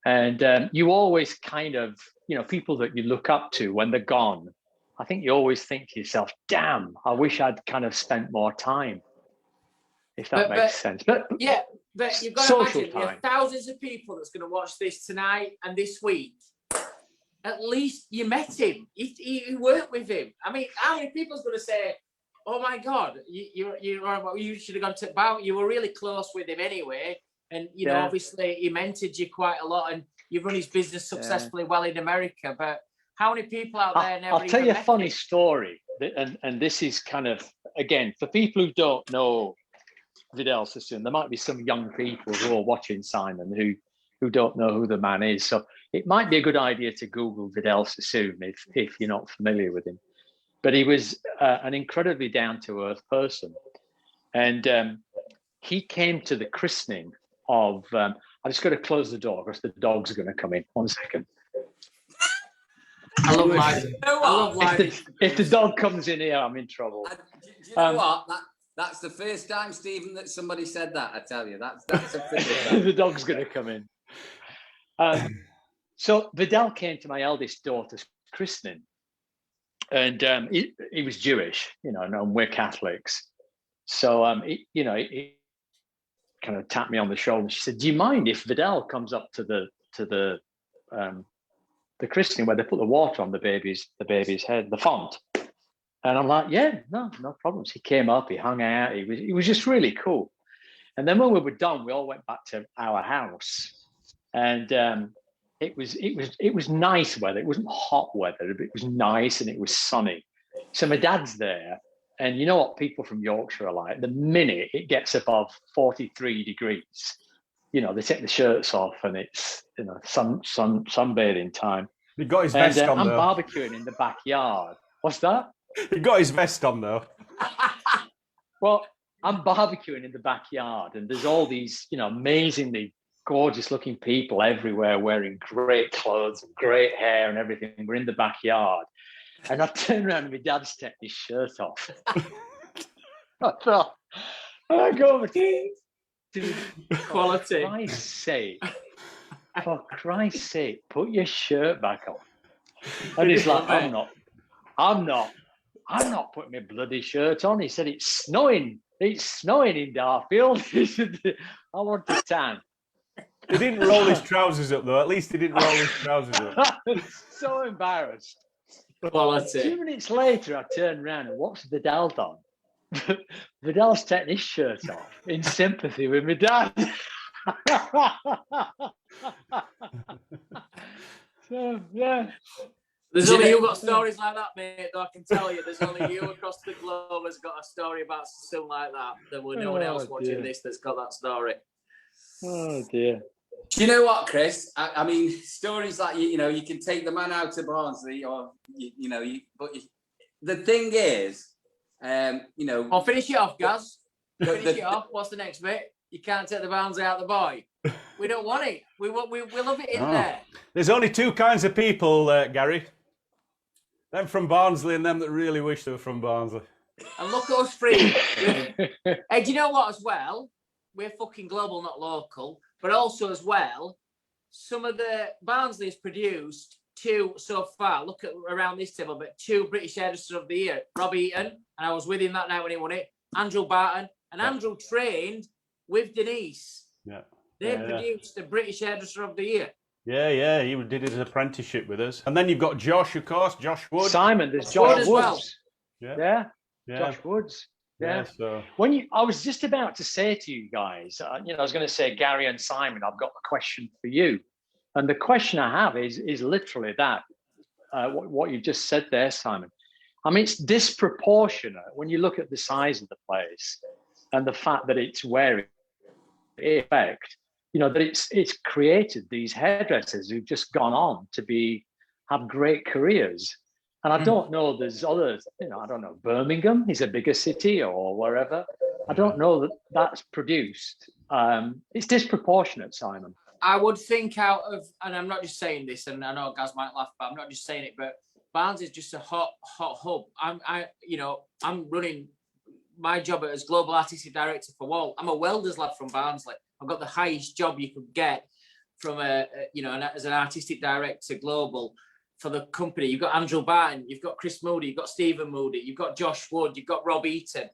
And you always kind of, you know, people that you look up to when they're gone, I think you always think to yourself, damn, I wish I'd kind of spent more time, if that makes sense. But yeah, but you've got to imagine there are thousands of people that's going to watch this tonight and this week. At least you met him. You worked with him. I mean, how many people's going to say, "Oh my God, you should have gone to Bow. You were really close with him anyway." And you know, obviously, he mentored you quite a lot, and you've run his business successfully well in America. But how many people out there never? I'll tell you a funny story, and this is kind of, again, for people who don't know Vidal Sassoon, there might be some young people who are watching Simon who don't know who the man is. So it might be a good idea to Google Vidal Sassoon if you're not familiar with him. But he was an incredibly down-to-earth person. And he came to the christening of, I just got to close the door because the dogs are going to come in. 1 second. I love life. If the dog comes in here, I'm in trouble. Do you know what? That's the first time, Stephen, that somebody said that, I tell you. That's a first time. The dog's going to come in. So Vidal came to my eldest daughter's christening. And he was Jewish, you know, and we're Catholics. So, he kind of tapped me on the shoulder. She said, "Do you mind if Vidal comes up to the christening where they put the water on the baby's head, the font?" And I'm like, "Yeah, no problems." He came up, he hung out, he was just really cool. And then when we were done, we all went back to our house, and it was nice weather. It wasn't hot weather, but it was nice and it was sunny. So my dad's there, and you know what people from Yorkshire are like. The minute it gets above 43 degrees, you know, they take the shirts off and it's, you know, sunbathing time. He got his vest on, I'm though. barbecuing in the backyard. What's that? He got his vest on, though. Well, I'm barbecuing in the backyard, and there's all these, you know, amazingly gorgeous looking people everywhere wearing great clothes, great hair and everything. We're in the backyard. And I turned around and my dad's taking his shirt off. I thought, I go over to Quality. For Christ's sake, put your shirt back on. And he's like, I'm not putting my bloody shirt on. He said, it's snowing in Darfield. He said, I want to tan. He didn't roll his trousers up, though. At least he didn't roll his trousers up. So embarrassed. Quality. 2 minutes later, I turned around and what's Vidal done? Vidal's taking his shirt off in sympathy with my dad. So, yeah. There's only you got stories like that, mate. Though I can tell you, there's only you across the globe has got a story about something like that. There was no one else watching this that's got that story. Oh dear. Do you know what, Chris? I mean, stories like you know, you can take the man out to Barnsley, or but the thing is, you know. I'll finish it off, Gaz. Finish it off. What's the next bit? You can't take the Barnsley out the boy. We don't want it. We love it in there. There's only two kinds of people, Gary. Them from Barnsley and them that really wish they were from Barnsley. And look at us free. Hey, do you know what as well? We're fucking global, not local. But also as well, some of the Barnsley has produced two so far. Look at around this table, but two British Hairdresser of the Year. Rob Eaton, and I was with him that night when he won it. Andrew Barton, and Andrew trained with Denise. Yeah. They produced the British Hairdresser of the Year. Yeah, he did his apprenticeship with us. And then you've got Josh, of course, Josh Wood. Simon, there's Josh Woods. Well. Yeah. Josh Woods. Yeah. So I was just about to say to you guys, I was going to say, Gary and Simon, I've got a question for you. And the question I have is literally that, what you just said there, Simon. I mean, it's disproportionate when you look at the size of the place and the fact that it's wearing effect, that it's created these hairdressers who've just gone on to have great careers. And I don't know, there's others, I don't know, Birmingham is a bigger city or wherever. I don't know that that's produced. It's disproportionate, Simon. I would think out of, and I'm not just saying this, and I know guys might laugh, but I'm not just saying it, but Barnes is just a hot hub. I'm running my job as global artistic director for Wahl. I'm a welder's lad from Barnsley. I've got the highest job you could get from as an artistic director global for the company. You've got Andrew Barton, you've got Chris Moody, you've got Stephen Moody, you've got Josh Wood, you've got Rob Eaton.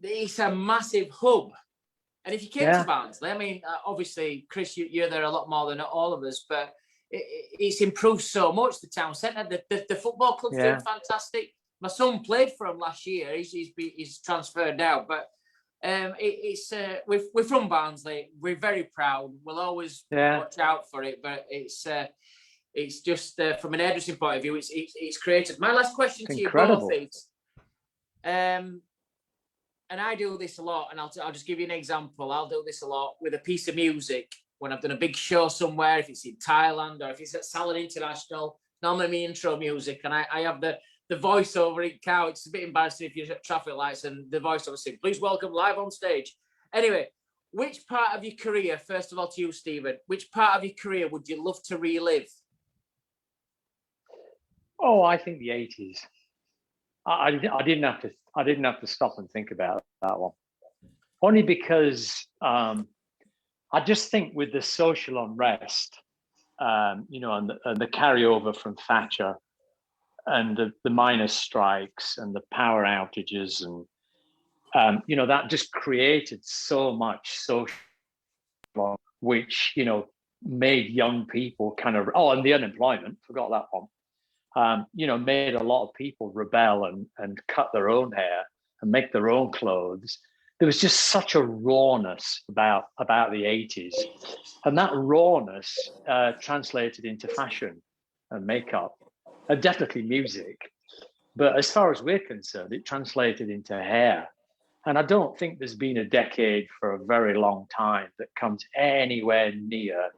It's a massive hub. And if you came to Barnsley, I mean, obviously, Chris, you're there a lot more than all of us, but it's improved so much, the town centre. The football club's doing fantastic. My son played for him last year. He's transferred now, but we're from Barnsley. We're very proud. We'll always watch out for it, but it's just from an hairdressing point of view, it's created. My last question to you both is, and I do this a lot, and I'll just give you an example. I'll do this a lot with a piece of music when I've done a big show somewhere, if it's in Thailand or if it's at Salon International. Normally my intro music, and I have the voiceover in cow. It's a bit embarrassing if you're at traffic lights and the voiceover saying, please welcome live on stage. Anyway, which part of your career, first of all to you, Stephen, which part of your career would you love to relive? Oh, I think the 80s. I didn't have to stop and think about that one. Only because I just think with the social unrest, and the carryover from Thatcher and the miners' strikes and the power outages and that just created so much social, which made young people kind of and the unemployment, forgot that one. Made a lot of people rebel and cut their own hair and make their own clothes. There was just such a rawness about the 80s. And that rawness translated into fashion and makeup and definitely music. But as far as we're concerned, it translated into hair. And I don't think there's been a decade for a very long time that comes anywhere near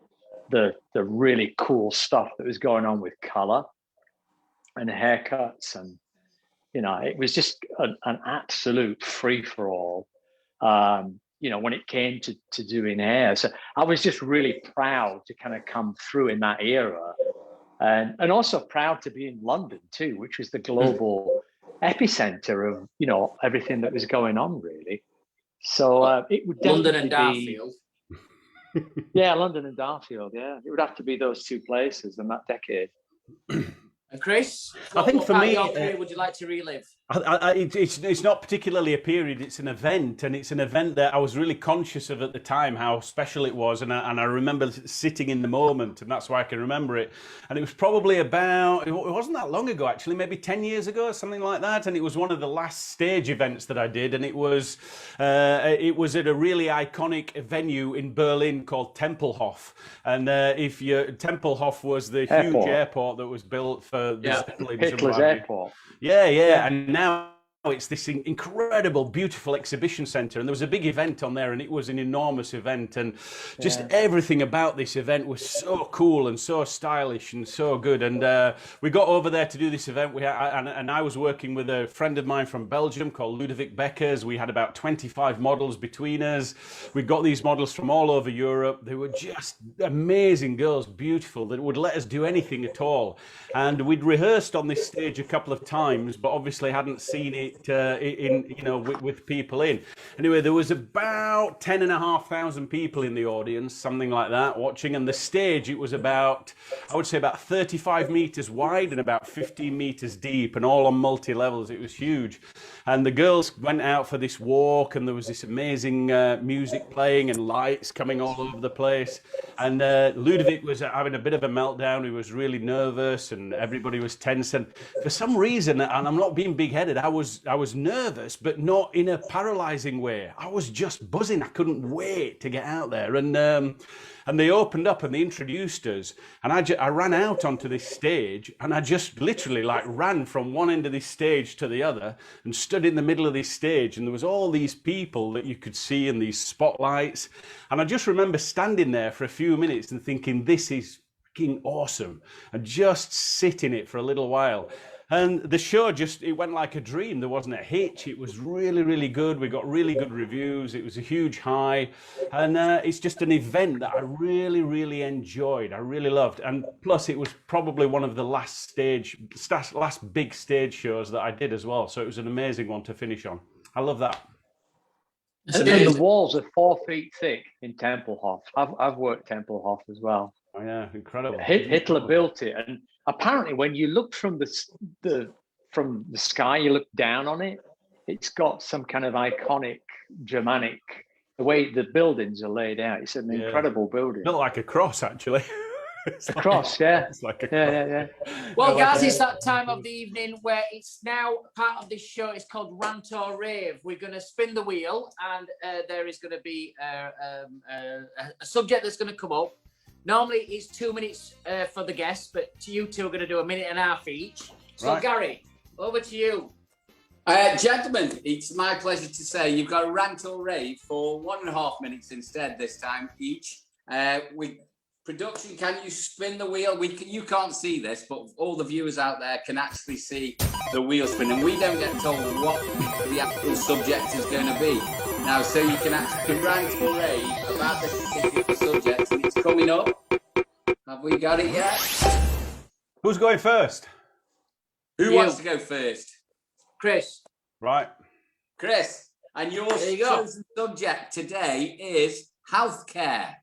the really cool stuff that was going on with color and haircuts and it was just an absolute free for all. When it came to doing hair, so I was just really proud to kind of come through in that era, and also proud to be in London too, which was the global epicenter of everything that was going on, really. So it would London and definitely Darfield. yeah, London and Darfield. Yeah, it would have to be those two places in that decade. And Chris, I think what for part me, of your career would you like to relive? it's not particularly a period, it's an event, and it's an event that I was really conscious of at the time, how special it was, and I remember sitting in the moment, and that's why I can remember it. And it was probably about, it wasn't that long ago actually, maybe 10 years ago, something like that, and it was one of the last stage events that I did, and it was at a really iconic venue in Berlin called Tempelhof. And Tempelhof was the huge airport that was built for Hitler's airport. Yeah. And now it's this incredible, beautiful exhibition centre, and there was a big event on there, and it was an enormous event, and just everything about this event was so cool and so stylish and so good. And we got over there to do this event. And I was working with a friend of mine from Belgium called Ludovic Beckers. We had about 25 models between us. We got these models from all over Europe. They were just amazing girls, beautiful, that would let us do anything at all. And we'd rehearsed on this stage a couple of times, but obviously hadn't seen it with people in. Anyway, there was about 10,500 people in the audience, something like that, watching. And the stage, it was about, I would say, about 35 meters wide and about 15 meters deep, and all on multi-levels. It was huge. And the girls went out for this walk, and there was this amazing music playing and lights coming all over the place. And Ludovic was having a bit of a meltdown. He was really nervous, and everybody was tense. And for some reason, and I'm not being big-headed, I was nervous, but not in a paralyzing way. I was just buzzing. I couldn't wait to get out there. And they opened up and they introduced us. And I ran out onto this stage, and I just literally ran from one end of this stage to the other and stood in the middle of this stage. And there was all these people that you could see in these spotlights. And I just remember standing there for a few minutes and thinking, this is freaking awesome. And just sit in it for a little while. And the show it went like a dream. There wasn't a hitch. It was really, really good. We got really good reviews. It was a huge high. And it's just an event that I really, really enjoyed. I really loved. And plus, it was probably one of the last big stage shows that I did as well. So it was an amazing one to finish on. I love that. And the walls are 4 feet thick in Tempelhof. I've worked Tempelhof as well. Oh, yeah, incredible. Hitler built it, and apparently, when you look from the sky, you look down on it. It's got some kind of iconic Germanic. The way the buildings are laid out, it's an incredible building. Not like a cross, actually. A cross, yeah. It's like a cross. Yeah. Well, guys, it's that time of the evening where it's now part of this show. It's called Rant or Rave. We're going to spin the wheel, and there is going to be a subject that's going to come up. Normally, it's 2 minutes for the guests, but you two are going to do a minute and a half each. So, right. Gary, over to you. Gentlemen, it's my pleasure to say you've got a rant or rave for 1.5 minutes instead this time each. With production, can you spin the wheel? You can't see this, but all the viewers out there can actually see the wheel spin, and we don't get told what the actual subject is going to be. Now, so you can actually rant or rave about this particular subject, and it's coming up. Have we got it yet? Who's going first? Who wants to go first? Chris. Right. Chris, and your chosen subject today is healthcare.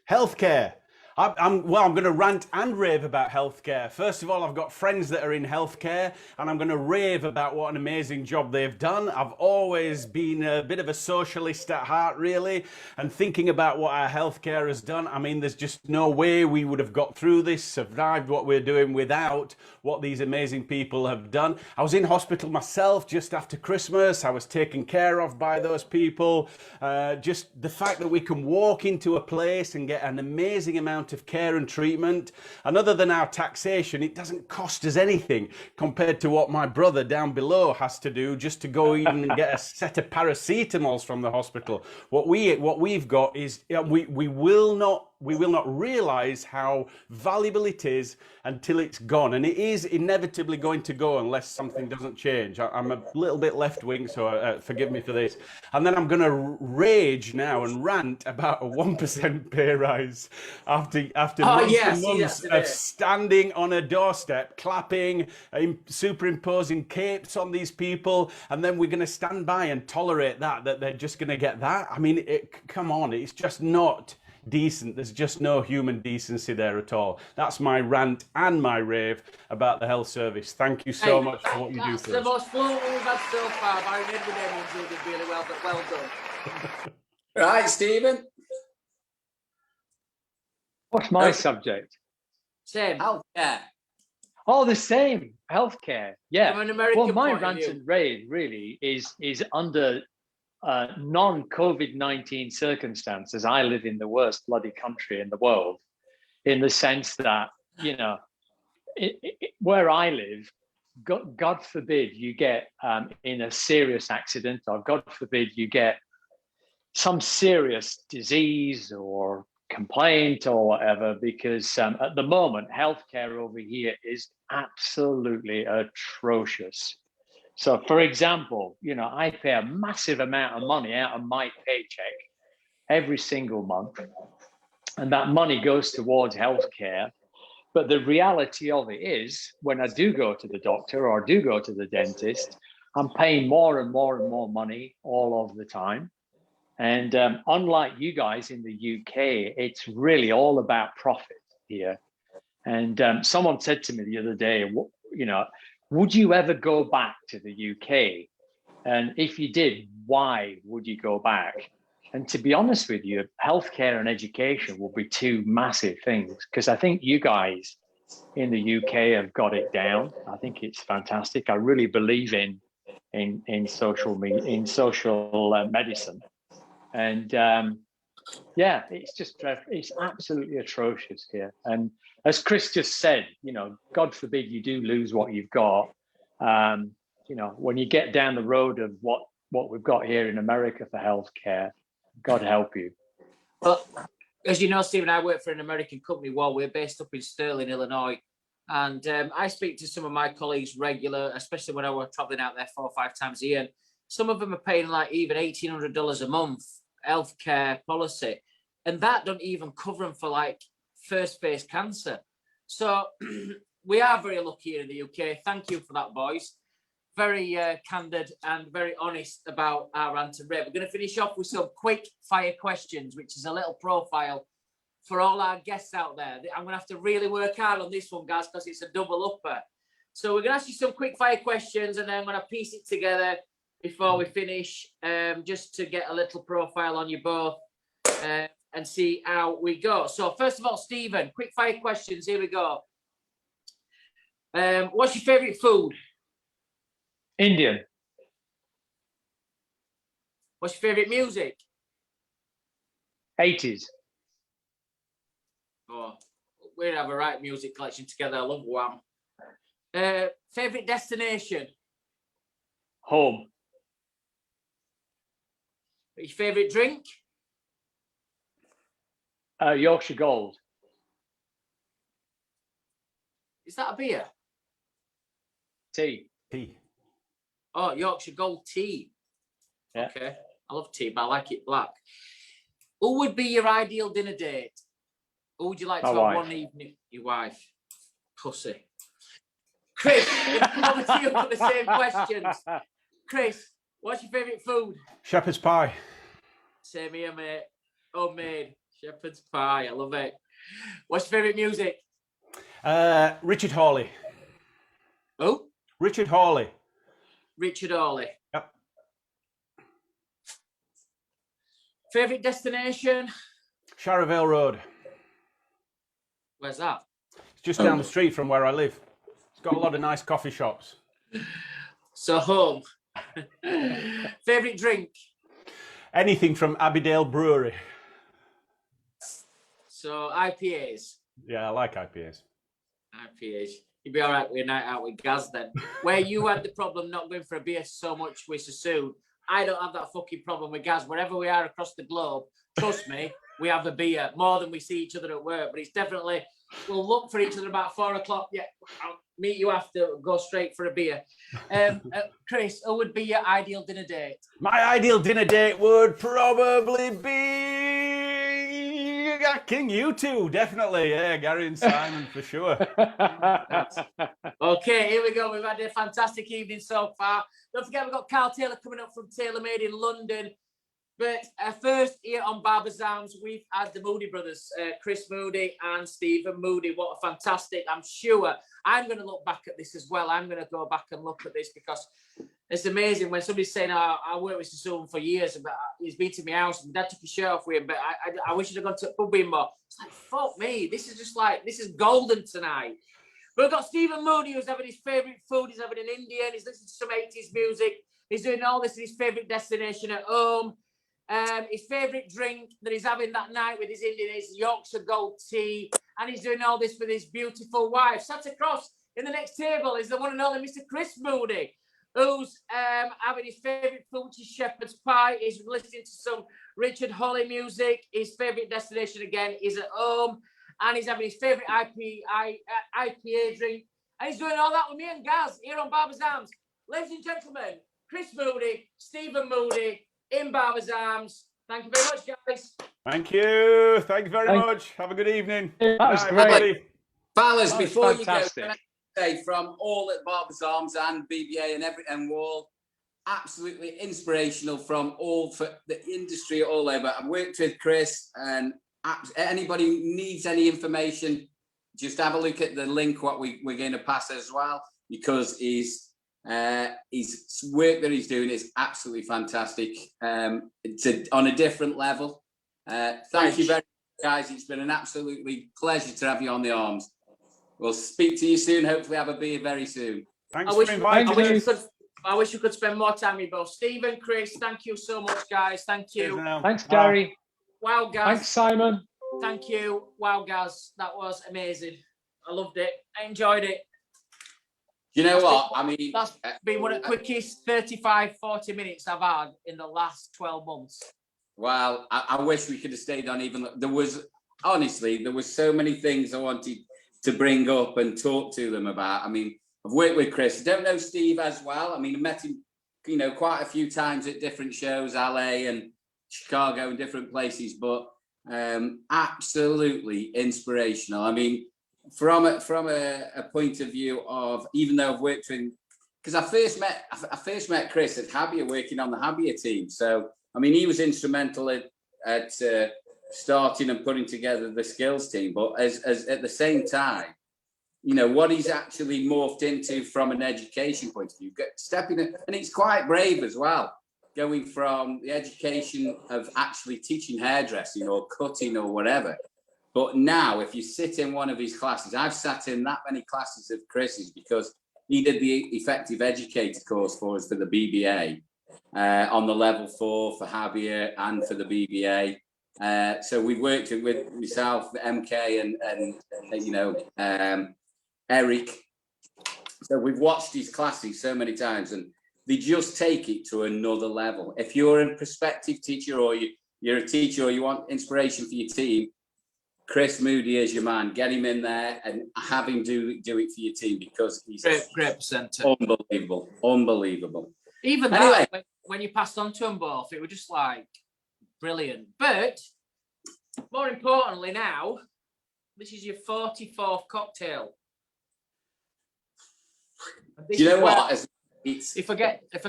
Healthcare. I'm going to rant and rave about healthcare. First of all, I've got friends that are in healthcare, and I'm going to rave about what an amazing job they've done. I've always been a bit of a socialist at heart, really, and thinking about what our healthcare has done. I mean, there's just no way we would have got through this, survived what we're doing without what these amazing people have done. I was in hospital myself just after Christmas. I was taken care of by those people. Just the fact that we can walk into a place and get an amazing amount of care and treatment, and other than our taxation, it doesn't cost us anything compared to what my brother down below has to do just to go even and get a set of paracetamols from the hospital. What we've got is we will not realize how valuable it is until it's gone. And it is inevitably going to go unless something doesn't change. I'm a little bit left-wing, so forgive me for this. And then I'm going to rage now and rant about a 1% pay rise after months and months of standing on a doorstep, clapping, superimposing capes on these people, and then we're going to stand by and tolerate that they're just going to get that. I mean, come on, it's just not decent. There's just no human decency there at all. That's my rant and my rave about the health service. Thank you so much for what you do for us. That's the most fluent we've had so far. Barry did really well, but well done. Right, Stephen. What's my subject? Same. Healthcare. Oh, the same. Healthcare. Yeah. From an American well, my point of rant view. and rave really is under non-COVID-19 circumstances. I live in the worst bloody country in the world, in the sense that, you know, where I live, God forbid you get in a serious accident, or God forbid you get some serious disease or complaint or whatever, because at the moment, healthcare over here is absolutely atrocious. So, for example, you know, I pay a massive amount of money out of my paycheck every single month, and that money goes towards healthcare. But the reality of it is, when I do go to the doctor or do go to the dentist, I'm paying more and more and more money all of the time. And unlike you guys in the UK, it's really all about profit here. And someone said to me the other day, you know, would you ever go back to the UK? And if you did, why would you go back? And to be honest with you, healthcare and education will be two massive things, because I think you guys in the UK have got it down. I think it's fantastic. I really believe in social medicine. And yeah, it's absolutely atrocious here. And as Chris just said, you know, God forbid you do lose what you've got. You know, when you get down the road of what we've got here in America for healthcare, God help you. Well, as you know, Stephen, I work for an American company. Wahl, we're based up in Sterling, Illinois. And I speak to some of my colleagues regular, especially when I was traveling out there 4 or 5 times a year. And some of them are paying like even $1,800 a month healthcare policy. And that don't even cover them for like first phase cancer. So we are very lucky here in the UK. Thank you for that, boys. Very candid and very honest about our rant and rave. We're going to finish off with some quick fire questions, which is a little profile for all our guests out there. I'm going to have to really work hard on this one, guys, because it's a double upper. So we're going to ask you some quick fire questions, and then I'm going to piece it together before we finish, just to get a little profile on you both and see how we go. So first of all, Stephen, quick fire questions. Here we go. What's your favourite food? Indian. What's your favourite music? 80s. Oh, we have a right music collection together. I love Wham. Favourite destination? Home. Your favourite drink? Yorkshire Gold. Is that a beer? Tea. Tea. Oh, Yorkshire Gold tea. Yeah. Okay. I love tea, but I like it black. Who would be your ideal dinner date? Who would you like to have one evening? Your wife. Pussy. Chris, over to you for the same questions. Chris, what's your favourite food? Shepherd's pie. Same here, mate. Homemade. Shepherd's pie. I love it. What's your favourite music? Richard Hawley. Who? Richard Hawley. Richard Hawley. Yep. Favourite destination? Sharravale Road. Where's that? It's just down the street from where I live. It's got a lot of nice coffee shops. So home. Favourite drink? Anything from Abbeydale Brewery. So IPAs. Yeah, I like IPAs. IPAs. You'd be all right with a night out with Gaz then. Where you had the problem not going for a beer so much with Sassoon, I don't have that fucking problem with Gaz. Wherever we are across the globe, trust me, we have a beer more than we see each other at work. But it's definitely, we'll look for each other about 4 o'clock. Yeah, I'll meet you after, go straight for a beer. Chris, who would be your ideal dinner date? My ideal dinner date would probably be King, you two, definitely. Yeah, Gary and Simon for sure. Okay, here we go. We've had a fantastic evening so far. Don't forget, we've got Carl Taylor coming up from Taylor Made in London. But first here on Barbers Arms, we've had the Moody brothers, Chris Moody and Stephen Moody. What a fantastic, I'm sure. I'm going to look back at this as well. I'm going to go back and look at this because it's amazing when somebody's saying, oh, I worked with Sassoon for years, but he's been to my house and Dad took his shirt off with him, but I wish I'd have gone to a pub with him more. It's like, fuck me, this is just like, this is golden tonight. But we've got Stephen Moody, who's having his favourite food. He's having an Indian. He's listening to some 80s music. He's doing all this in his favourite destination at home. His favourite drink that he's having that night with his Indian is Yorkshire Gold tea. And he's doing all this with his beautiful wife. Sat across in the next table is the one and only Mr. Chris Moody, who's having his favourite food, which is shepherd's pie. He's listening to some Richard Hawley music. His favourite destination, again, is at home. And he's having his favourite IPA drink. And he's doing all that with me and Gaz here on Barbers Arms. Ladies and gentlemen, Chris Moody, Stephen Moody, in Barbers Arms. Thank you very much, guys. Thank you. Thank you very much. Have a good evening. That was Bye, great. everybody. Fellas, That was before fantastic. you go, can I say from all at Barbers Arms and BBA and Wahl, absolutely inspirational from all for the industry all over. I've worked with Chris, and anybody who needs any information, just have a look at the link what we're going to pass as well, because his work that he's doing is absolutely fantastic. It's on a different level. Thank you very much, guys. It's been an absolutely pleasure to have you on the arms. We'll speak to you soon. Hopefully have a beer very soon. Thanks for inviting me. I wish you could spend more time with both. Stephen, Chris, thank you so much, guys. Thank you. Thanks, Gary. Wow, Gaz. Thanks, Simon. Thank you. Wow, Gaz. That was amazing. I loved it. I enjoyed it. You know what? I mean, That's been one of the quickest 35, 40 minutes I've had in the last 12 months. Well, I wish we could have stayed on even. There was so many things I wanted to bring up and talk to them about. I mean, I've worked with Chris. I don't know Steve as well. I mean, I met him, quite a few times at different shows, LA and Chicago and different places, but absolutely inspirational. I mean, from a point of view of, even though I've worked with him, because I first met Chris at Habia, working on the Habia team. So, I mean, he was instrumental at starting and putting together the skills team. But as at the same time, what he's actually morphed into from an education point of view, stepping in, and it's quite brave as well, going from the education of actually teaching hairdressing or cutting or whatever. But now, if you sit in one of his classes, I've sat in that many classes of Chris's because he did the Effective Educator course for us for the BBA on the level 4 for Habia and for the BBA. So we've worked with myself, MK, and Eric. So we've watched his classes so many times, and they just take it to another level. If you're a prospective teacher, or you're a teacher, or you want inspiration for your team, Chris Moody is your man. Get him in there and have him do it for your team, because he's great presenter. Unbelievable. Even anyway, that, when you passed on to them both, it was just like brilliant. But more importantly, now this is your 44th cocktail. Do you know what? If I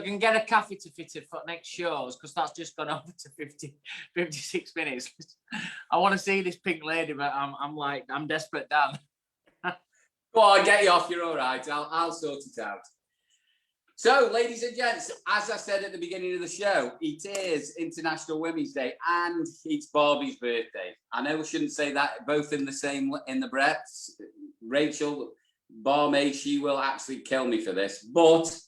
can get a cafe to fit it for next shows, because that's just gone over to 56 minutes. I want to see this pink lady, but I'm desperate, Dan. Go on, get you off. You're all right. I'll sort it out. So, ladies and gents, as I said at the beginning of the show, it is International Women's Day and it's Barbie's birthday. I know we shouldn't say that both in the breaths. Rachel, barmaid, she will actually kill me for this, but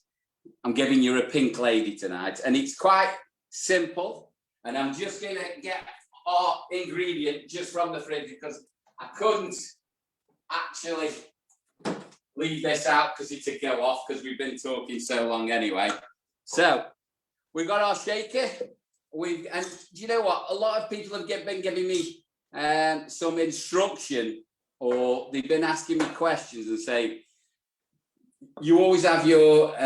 I'm giving you a pink lady tonight, and it's quite simple. And I'm just going to get our ingredient just from the fridge, because I couldn't actually leave this out because it would go off, because we've been talking so long anyway. So we've got our shaker. And do you know what? A lot of people have been giving me some instruction, or they've been asking me questions and say, you always have your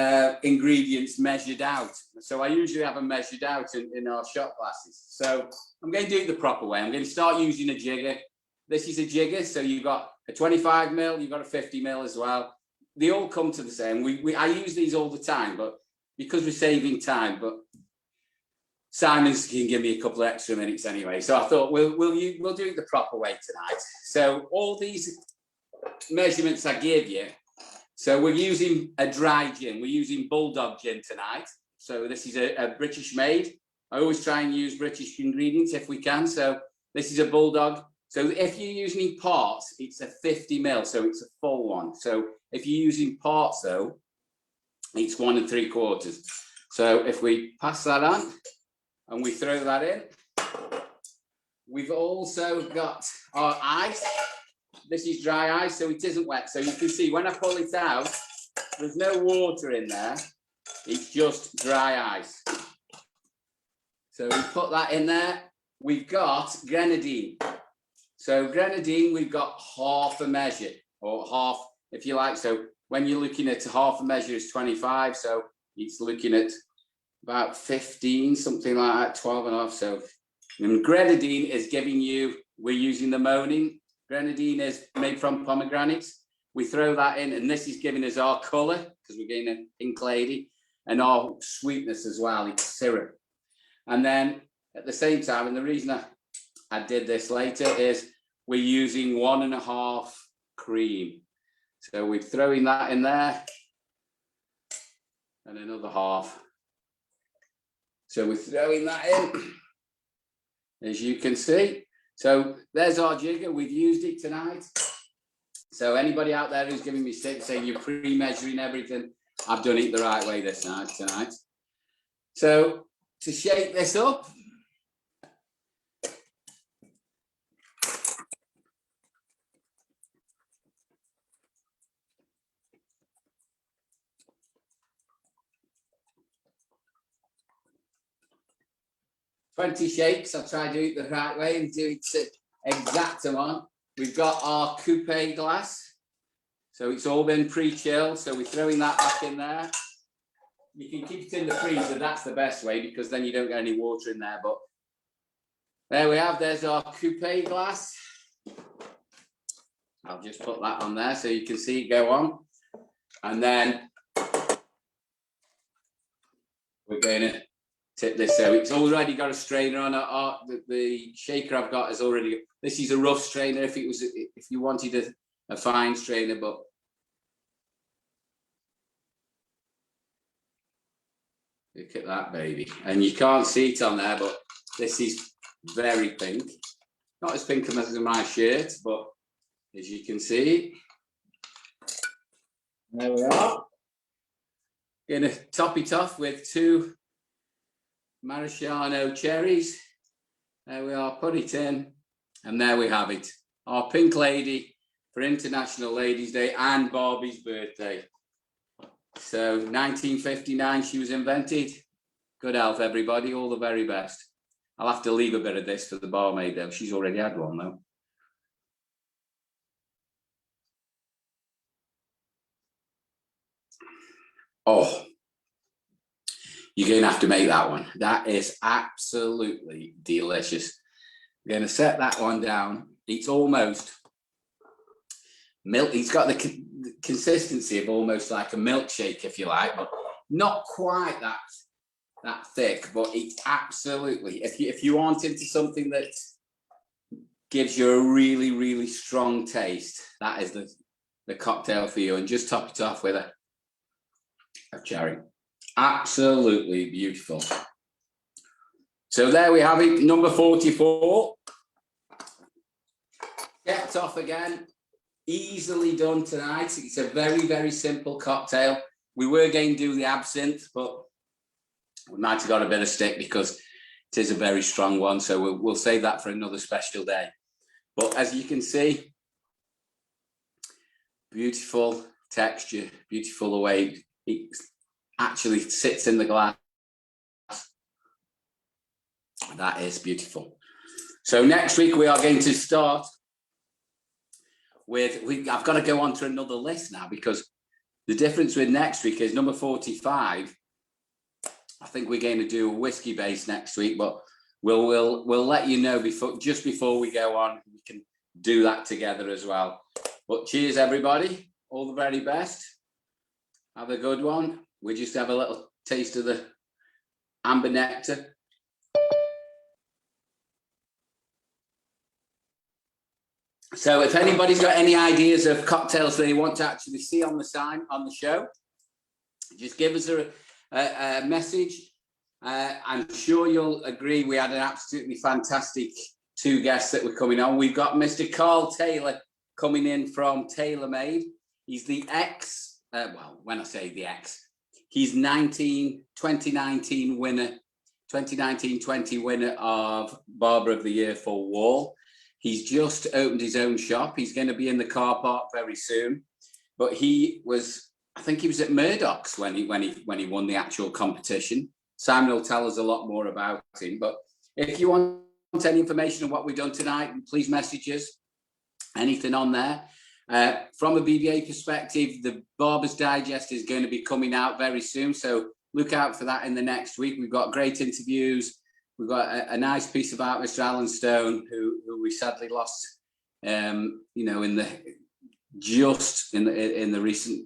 ingredients measured out. So I usually have them measured out in our shot glasses. So I'm going to do it the proper way. I'm going to start using a jigger. This is a jigger. So you've got a 25 mil, you've got a 50 mil as well. They all come to the same. I use these all the time, but because we're saving time, but Simon's can give me a couple of extra minutes anyway. So I thought we'll do it the proper way tonight. So all these measurements I give you. So we're using a dry gin. We're using Bulldog gin tonight. So this is a British made. I always try and use British ingredients if we can. So this is a Bulldog. So if you're using parts, it's a 50 mil. So it's a full one. So if you're using parts though, it's 1 3/4. So if we pass that on and we throw that in, we've also got our ice. This is dry ice, so it isn't wet. So you can see when I pull it out, there's no water in there. It's just dry ice. So we put that in there. We've got grenadine. So grenadine, we've got half a measure, or half, if you like. So when you're looking at half a measure is 25. So it's looking at about 15, something like that, 12 and a half. So and grenadine is giving you, we're using the Mooney. Grenadine is made from pomegranates. We throw that in, and this is giving us our colour, because we're getting a pink lady, and our sweetness as well. It's syrup. And then at the same time, and the reason I did this later is we're using 1.5 cream. So we're throwing that in there, and another half. So we're throwing that in, as you can see. So there's our jigger. We've used it tonight. So anybody out there who's giving me stick saying you're pre-measuring everything, I've done it the right way this night tonight. So to shake this up, "20 shakes." I'll try to do it the right way and do it exact amount. We've got our coupe glass. So it's all been pre-chilled. So we're throwing that back in there. You can keep it in the freezer. That's the best way, because then you don't get any water in there. But there we have. There's our coupe glass. I'll just put that on there so you can see it go on. And then we're going to tip this. So it's already got a strainer on it. The shaker I've got is already, this is a rough strainer if you wanted a fine strainer, but look at that baby. And you can't see it on there, but this is very pink. Not as pink as my shirt, but as you can see, there we are. Gonna top it off with 2 Maraschino cherries. There we are, put it in, and there we have it. Our pink lady for International Ladies' Day and Barbie's birthday. So 1959 she was invented. Good health, everybody, all the very best. I'll have to leave a bit of this for the barmaid though. She's already had one though. Oh, you're going to have to make that one. That is absolutely delicious. I'm going to set that one down. It's almost milk. It's got the consistency of almost like a milkshake, if you like, but not quite that thick. But it's absolutely, if you want into something that gives you a really, really strong taste, that is the cocktail for you. And just top it off with a cherry. Absolutely beautiful. So there we have it, number 44. Kept off again. Easily done tonight. It's a very, very simple cocktail. We were going to do the absinthe, but we might have got a bit of stick because it is a very strong one. So we'll save that for another special day. But as you can see, beautiful texture, beautiful the way it actually sits in the glass. That is beautiful. So next week we are going to start with, I've got to go on to another list now, because the difference with next week is number 45. I think we're going to do a whiskey base next week, but we'll let you know just before we go on. We can do that together as well. But cheers, everybody. All the very best. Have a good one. We just have a little taste of the amber nectar. So if anybody's got any ideas of cocktails they want to actually see on the sign on the show, just give us a message. I'm sure you'll agree we had an absolutely fantastic 2 guests that were coming on. We've got Mr. Carl Taylor coming in from TaylorMade. He's the well, when I say the he's 2019 winner, 2019-20 winner of Barber of the Year for Wahl. He's just opened his own shop. He's going to be in the car park very soon. But he was, I think he was at Murdoch's when he won the actual competition. Simon will tell us a lot more about him. But if you want any information on what we've done tonight, please message us. Anything on there. From a BBA perspective, the Barber's Digest is going to be coming out very soon. So look out for that in the next week. We've got great interviews. We've got a nice piece about Mr. Alan Stone, who we sadly lost, you know, in the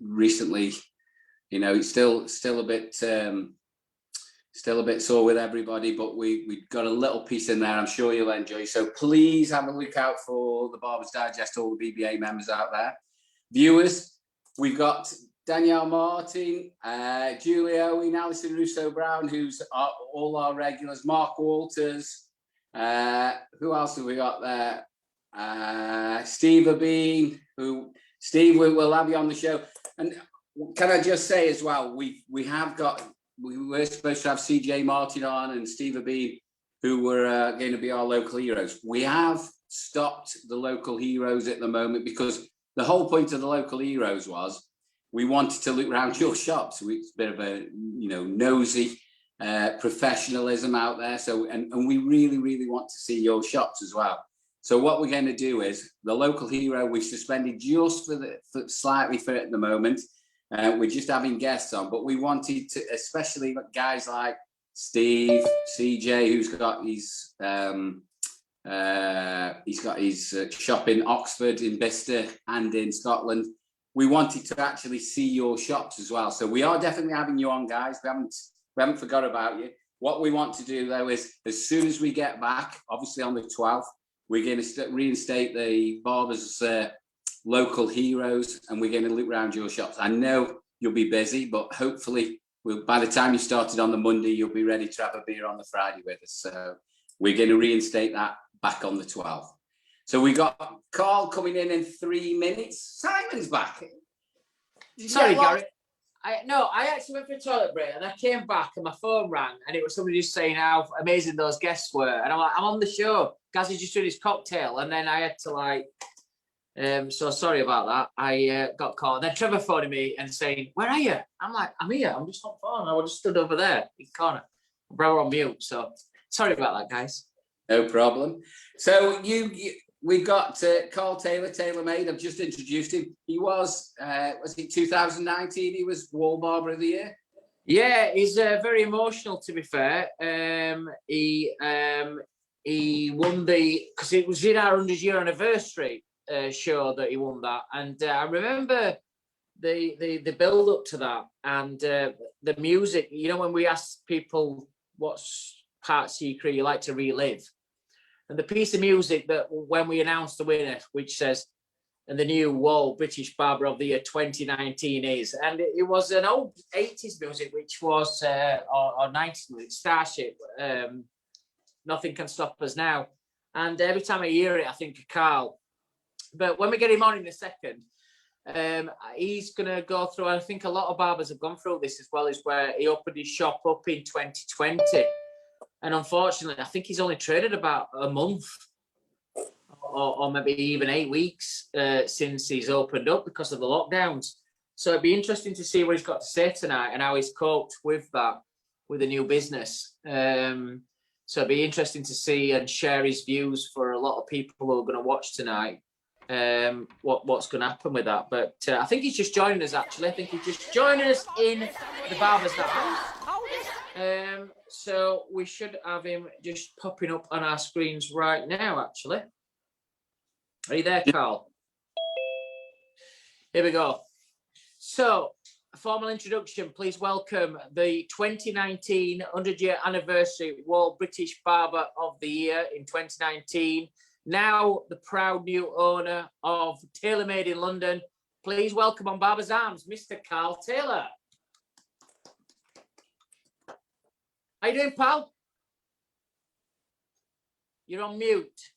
recently, you know, it's still a bit sore with everybody, but we've got a little piece in there I'm sure you'll enjoy. So please have a look out for the Barber's Digest, all the BBA members out there. Viewers, we've got Danielle Martin, Julie Owen, Alison Russo-Brown, who's all our regulars, Mark Walters, who else have we got there? Steve Abeen, Steve, we'll have you on the show. And can I just say as well, we were supposed to have CJ Martin on and Steve Abeen, who were going to be our local heroes. We have stopped the local heroes at the moment because the whole point of the local heroes was we wanted to look around your shops. It's a bit of a, you know, nosy professionalism out there. So, and we really, really want to see your shops as well. So what we're going to do is the local hero we suspended just slightly for at the moment. We're just having guests on, but we wanted to, especially guys like Steve, CJ, who's got his shop in Oxford, in Bicester, and in Scotland. We wanted to actually see your shops as well. So we are definitely having you on, guys. We haven't forgot about you. What we want to do though is, as soon as we get back, obviously on the 12th, we're going to reinstate the Barbers local heroes, and we're going to look around your shops. I know you'll be busy, but hopefully by the time you started on the Monday, you'll be ready to have a beer on the Friday with us. So we're going to reinstate that back on the 12th. So we got Carl coming in 3 minutes. Simon's back. Sorry, Gary. I actually went for a toilet break and I came back and my phone rang and it was somebody just saying how amazing those guests were. And I'm like, I'm on the show. Gazzy's just doing his cocktail. And then I had to so sorry about that. I got called. And then Trevor phoning me and saying, where are you? I'm like, I'm here. I'm just on phone. I was just stood over there in the corner. Bro, on mute. So sorry about that, guys. No problem. So we've got Carl Taylor, TaylorMade. I've just introduced him. He was it 2019? He was Wahl Barber of the Year. Yeah, he's very emotional, to be fair. He won because it was in our 100-year anniversary show that he won that, and I remember the build up to that and the music. You know, when we asked people what parts of your career you like to relive, and the piece of music that when we announced the winner, which says, and the new Wahl British Barber of the Year 2019 is, and it was an old 80s music, which was or 90s music, Starship, Nothing Can Stop Us Now. And every time I hear it, I think of Carl. But when we get him on in a second, he's going to go through, I think a lot of barbers have gone through this as well, is where he opened his shop up in 2020. And unfortunately, I think he's only traded about a month or maybe even 8 weeks since he's opened up because of the lockdowns. So it'd be interesting to see what he's got to say tonight and how he's coped with that, with a new business. So it'll be interesting to see and share his views for a lot of people who are going to watch tonight. What's going to happen with that? But I think he's just joining us. Actually, I think he's just joining us in the Barbers' house. So we should have him just popping up on our screens right now. Actually, are you there, Carl? Here we go. So, a formal introduction. Please welcome the 2019 100-year anniversary Wahl British Barber of the Year in 2019. Now the proud new owner of TaylorMade in London. Please welcome on Barbers' Arms, Mr. Carl Taylor. How you doing, pal? You're on mute.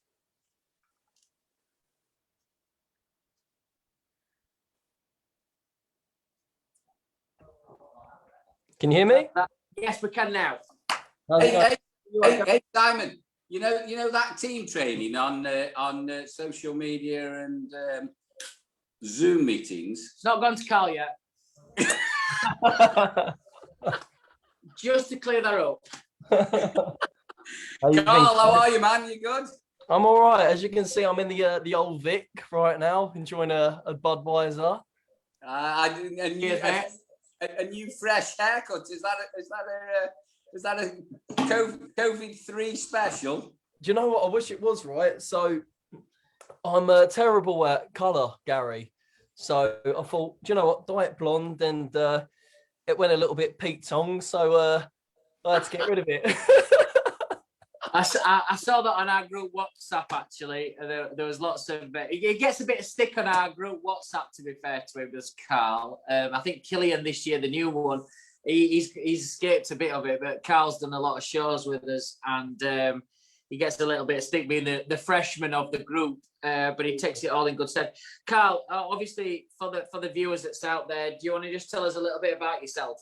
Can you hear me? Yes, we can now. Hey, Simon. You know that team training on social media and Zoom meetings. It's not gone to Carl yet. Just to clear that up. Carl, how are you, man? You good? I'm all right. As you can see, I'm in the old Vic right now, enjoying a Budweiser. A new fresh haircut. Is that a COVID-3 special? Do you know what? I wish it was, right? So I'm terrible at colour, Gary. So I thought, do you know what? Dye it blonde, and it went a little bit Pete Tong, so I had to get rid of it. I saw that on our group WhatsApp, actually. There was lots of... It gets a bit of stick on our group WhatsApp, to be fair to him, does Carl. I think Killian this year, the new one, he's escaped a bit of it, but Carl's done a lot of shows with us, and he gets a little bit of stick being the freshman of the group, but he takes it all in good stead. Carl, obviously, for the viewers that's out there, do you want to just tell us a little bit about yourself?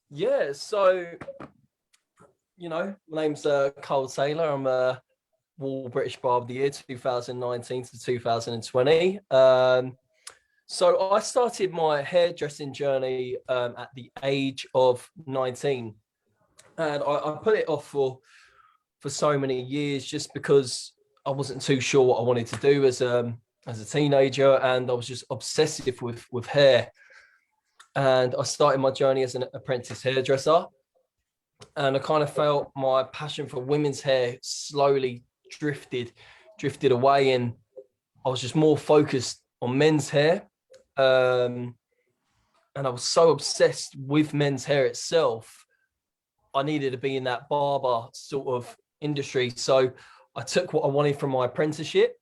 Yeah, so... You know, my name's Carl Taylor. I'm a Wahl British Barber of the Year 2019 to 2020. So I started my hairdressing journey at the age of 19, and I put it off for so many years just because I wasn't too sure what I wanted to do as a teenager, and I was just obsessive with hair. And I started my journey as an apprentice hairdresser. And I kind of felt my passion for women's hair slowly drifted away, and I was just more focused on men's hair. And I was so obsessed with men's hair itself, I needed to be in that barber sort of industry. So I took what I wanted from my apprenticeship,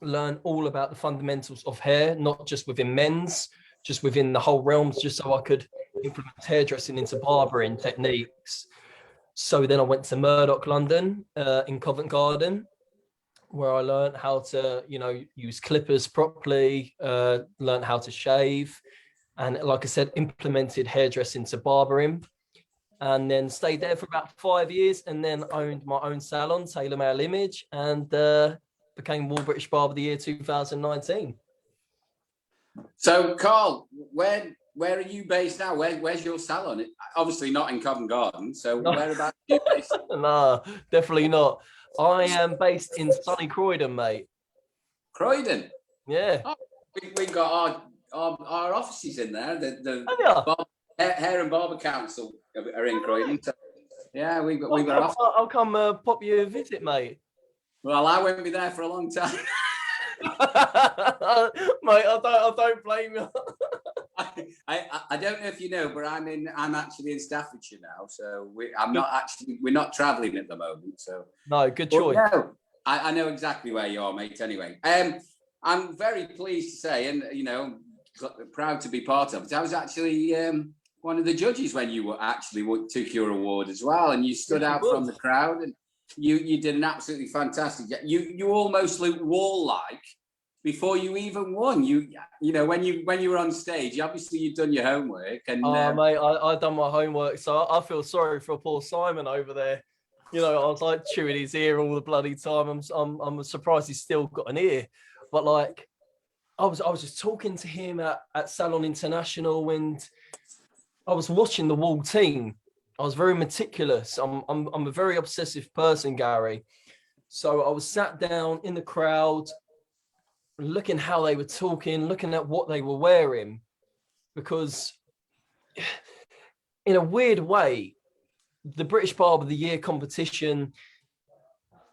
learned all about the fundamentals of hair, not just within men's, just within the whole realms, just so I could implement hairdressing into barbering techniques. So then I went to Murdoch, London, in Covent Garden, where I learned how to, use clippers properly, learned how to shave, and like I said, implemented hairdressing to barbering, and then stayed there for about 5 years, and then owned my own salon, Taylor Male Image, and became Wahl British Barber of the Year 2019. So, Carl, where are you based now? Where's your salon? Obviously not in Covent Garden. So No. whereabouts are you based? No, definitely not. I am based in sunny Croydon, mate. Croydon. Yeah. Oh, we've got our offices in there. The Oh, yeah. Hair and Barber Council are in Croydon. So, yeah, we've got offices. I'll come pop you a visit, mate. Well, I won't be there for a long time. Mate, I don't blame you. I don't know if you know, but I'm actually in Staffordshire now, so we're not travelling at the moment. So no, good choice. No, I know exactly where you are, mate. Anyway, I'm very pleased to say, and proud to be part of it. I was actually one of the judges when you took your award as well, and you stood out from the crowd, and you did an absolutely fantastic job. You almost looked Wahl-like before you even won. When you were on stage, obviously you'd done your homework. And mate, I done my homework, so I feel sorry for poor Simon over there. I was like chewing his ear all the bloody time. I'm surprised he's still got an ear. But like, I was just talking to him at Salon International, and I was watching the Wahl team, I was very meticulous. I'm a very obsessive person, Gary. So I was sat down in the crowd, looking how they were talking, looking at what they were wearing, because in a weird way, the British Barber of the Year competition,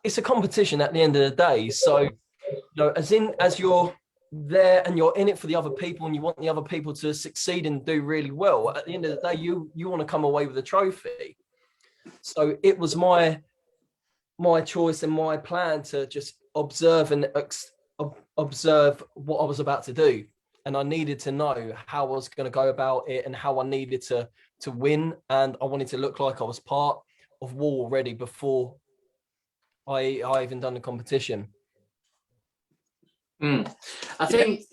it's a competition at the end of the day. So, you know, as you're there and you're in it for the other people and you want the other people to succeed and do really well, at the end of the day, you want to come away with a trophy. So it was my choice and my plan to just observe and observe what I was about to do. And I needed to know how I was going to go about it and how I needed to win. And I wanted to look like I was part of Wahl already before I even done the competition. I think,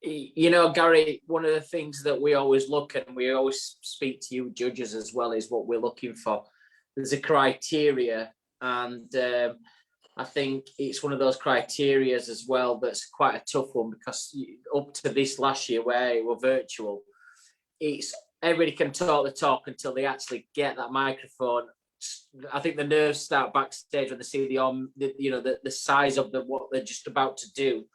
you know, Gary, one of the things that we always look at, and we always speak to you judges as well, is what we're looking for. There's a criteria, and I think it's one of those criterias as well that's quite a tough one, because up to this last year where it were virtual, it's everybody can talk the talk until they actually get that microphone. I think the nerves start backstage when they see the size of what they're just about to do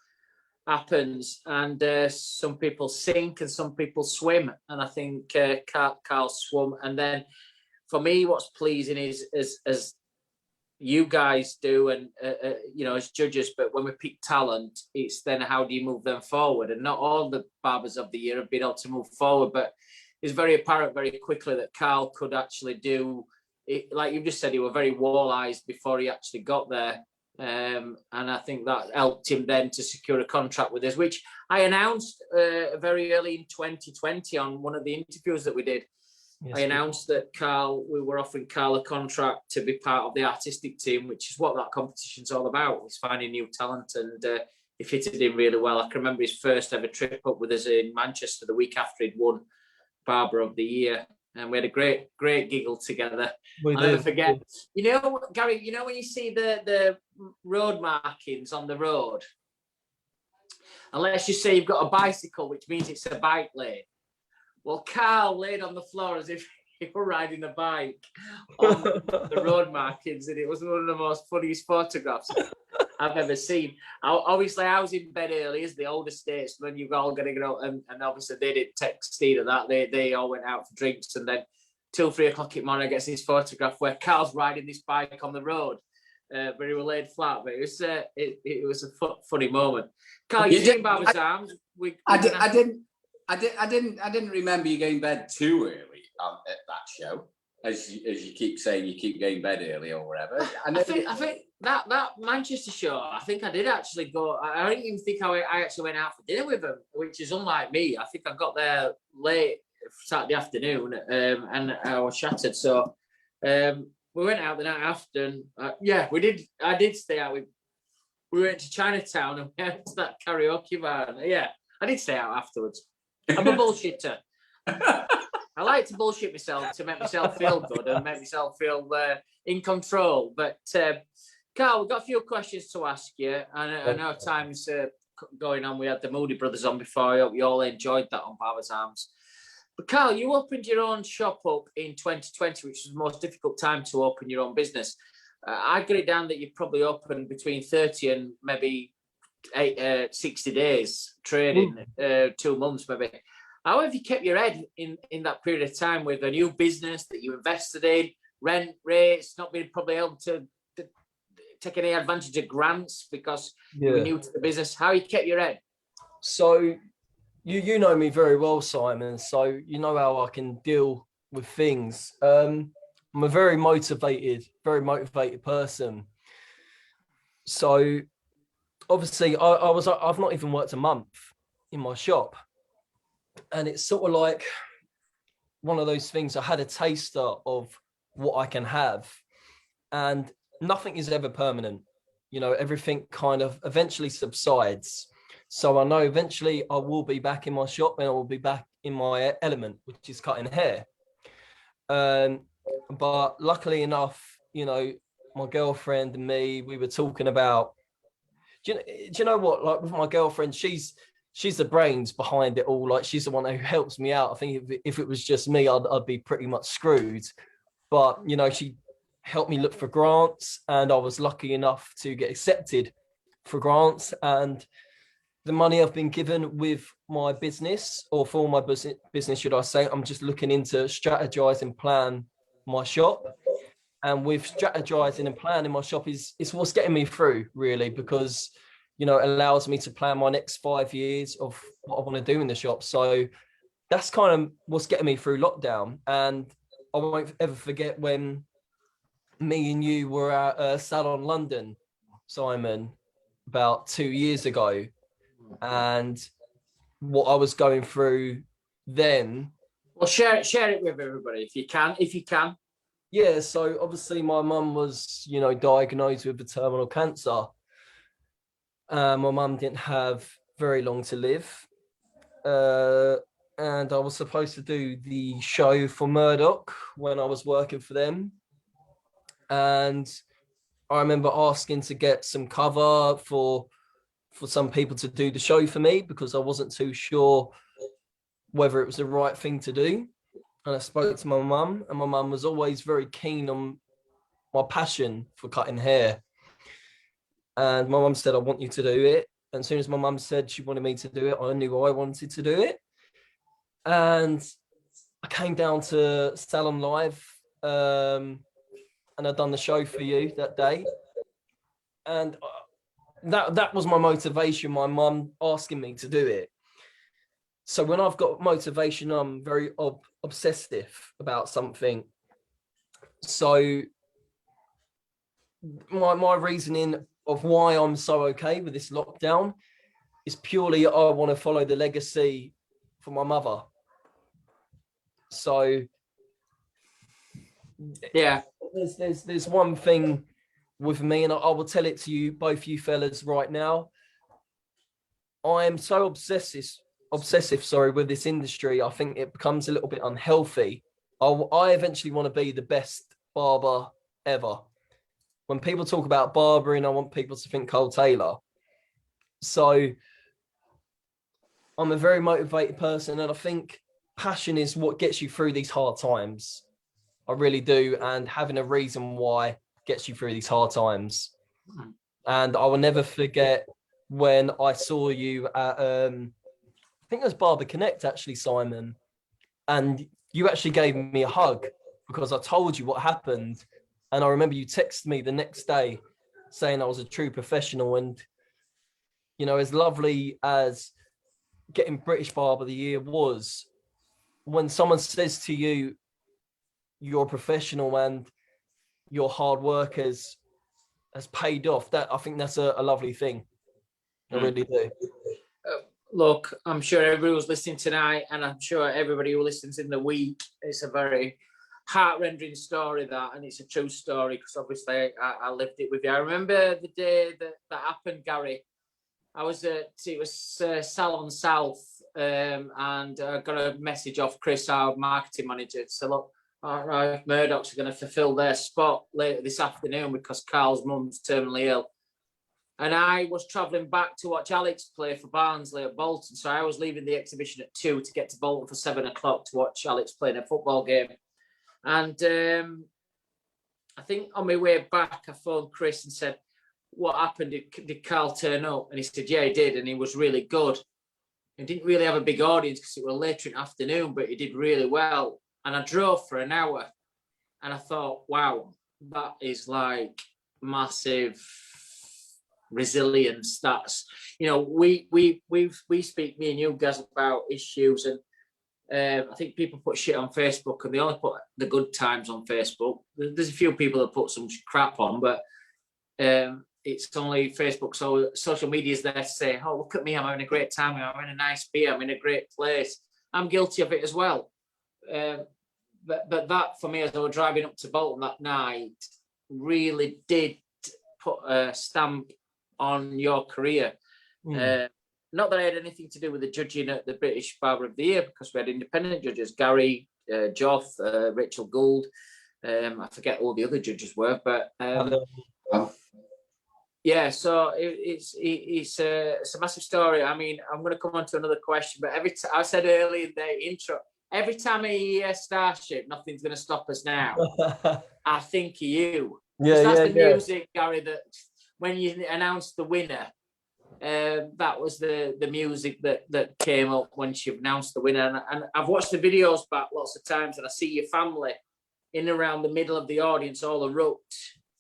happens, and some people sink and some people swim, and I think Carl swum. And then for me, what's pleasing is as you guys do, and you know, as judges, but when we pick talent, it's then how do you move them forward? And not all the Barbers of the Year have been able to move forward, but it's very apparent very quickly that Carl could actually do it. Like you just said, he was very wall-eyed before he actually got there. And I think that helped him then to secure a contract with us, which I announced very early in 2020 on one of the interviews that we did. Yes, I announced that we were offering Carl a contract to be part of the artistic team, which is what that competition's all about. He's finding new talent, and he fitted in really well. I can remember his first ever trip up with us in Manchester the week after he'd won Barber of the Year. And we had a great giggle together. I'll never forget. You know, Gary, you know when you see the road markings on the road, unless you say you've got a bicycle, which means it's a bike lane. Well, Carl laid on the floor as if he were riding a bike on the road markings, and it was one of the most funniest photographs I've ever seen. Obviously, I was in bed early as the older statesman. You're all going to go, and obviously they didn't text Steve of that. They all went out for drinks, and then till 3 o'clock in the morning, I get this photograph where Carl's riding this bike on the road, but he was laid flat. But it was a funny moment. Carl, you did Barbers' Arms. I didn't remember you going bed too early at that show, as you keep saying you keep going bed early or whatever. I think that Manchester show, I think I did actually go. I don't even think I actually went out for dinner with him, which is unlike me. I think I got there late Saturday afternoon, and I was shattered. So we went out the night after, and we did. I did stay out with. We went to Chinatown and we went to that karaoke bar. And, I did stay out afterwards. I'm a bullshitter. I like to bullshit myself to make myself feel good and make myself feel in control. But Carl, we've got a few questions to ask you. I know time's going on. We had the Moody brothers on before. I hope you all enjoyed that on Barbers' Arms. But Carl, you opened your own shop up in 2020, which was the most difficult time to open your own business. I got it down that you probably opened between 30 and maybe 60 days trading, 2 months maybe. How have you kept your head in that period of time with a new business that you invested in, rent rates, not being probably able to take any advantage of grants because you were new to the business? How you kept your head? So you know me very well, Simon, so you know how I can deal with things. I'm a very motivated person. So obviously I've not even worked a month in my shop, and it's sort of like one of those things. I had a taster of what I can have, and nothing is ever permanent. You know, everything kind of eventually subsides. So I know eventually I will be back in my shop and I will be back in my element, which is cutting hair. But luckily enough, you know, my girlfriend and me, we were talking about, do you know what, like with my girlfriend, she's the brains behind it all. Like she's the one who helps me out. I think if it was just me, I'd be pretty much screwed. but you know, she helped me look for grants, and I was lucky enough to get accepted for grants. And the money I've been given with my business, or for my business, should I say, I'm just looking into strategize and plan my shop. And with strategizing and planning my shop is what's getting me through, really, because you know, it allows me to plan my next 5 years of what I want to do in the shop. So that's kind of what's getting me through lockdown. And I won't ever forget when me and you were at Salon London, Simon, about 2 years ago, and what I was going through then. Well, share it with everybody if you can. Yeah, so obviously my mum was, you know, diagnosed with a terminal cancer. My mum didn't have very long to live. And I was supposed to do the show for Murdoch when I was working for them. And I remember asking to get some cover for some people to do the show for me, because I wasn't too sure whether it was the right thing to do. And I spoke to my mum, and my mum was always very keen on my passion for cutting hair. And my mum said, I want you to do it. And as soon as my mum said she wanted me to do it, I knew I wanted to do it. And I came down to Salon Live, and I'd done the show for you that day. And that was my motivation, my mum asking me to do it. So when I've got motivation, I'm very obsessive about something. So my reasoning of why I'm so okay with this lockdown is purely I want to follow the legacy for my mother. So yeah, there's one thing with me, and I will tell it to you, both you fellas, right now. I am so obsessive, with this industry. I think it becomes a little bit unhealthy. I eventually want to be the best barber ever. When people talk about barbering, I want people to think Cole Taylor. So I'm a very motivated person, and I think passion is what gets you through these hard times. I really do. And having a reason why gets you through these hard times. And I will never forget when I saw you at, I think it was Barber Connect, actually, Simon. And you actually gave me a hug because I told you what happened. And I remember you texted me the next day saying I was a true professional. And, you know, as lovely as getting British Barber of the Year was, when someone says to you, you're a professional and your hard work has paid off, that I think that's a lovely thing. I really do. Look, I'm sure everybody who's listening tonight, and I'm sure everybody who listens in the week, it's a very heart-rending story, that, and it's a true story, because obviously I lived it with you. I remember the day that happened, Gary. I was it was Salon South, and I got a message off Chris, our marketing manager, to say, look, all right, Murdoch's are going to fulfill their spot later this afternoon because Carl's mum's terminally ill. And I was travelling back to watch Alex play for Barnsley at Bolton. So I was leaving the exhibition at 2 to get to Bolton for 7 o'clock to watch Alex play in a football game. And I think on my way back, I phoned Chris and said, what happened? Did Carl turn up? And he said, yeah, he did. And he was really good. He didn't really have a big audience because it was later in the afternoon, but he did really well. And I drove for an hour and I thought, wow, that is like massive resilience. That's, you know, we speak, me and you guys, about issues, and I think people put shit on Facebook and they only put the good times on Facebook. There's a few people that put some crap on, but it's only Facebook. So social media is there to say, oh, look at me, I'm having a great time, I'm having a nice beer, I'm in a great place. I'm guilty of it as well. But that, for me, as I was driving up to Bolton that night, really did put a stamp on your career. Not that I had anything to do with the judging at the British Barber of the Year, because we had independent judges, Gary, Joff, Rachel Gould. I forget all the other judges were, but yeah, so it's a massive story. I mean, I'm going to come on to another question, but I said earlier in the intro, every time I hear Starship, Nothing's Gonna Stop Us Now, I think of you. Yeah, that's yeah, the music, Gary, that when you announced the winner, that was the music that came up when she announced the winner. And I've watched the videos back lots of times, and I see your family in around the middle of the audience all erupt.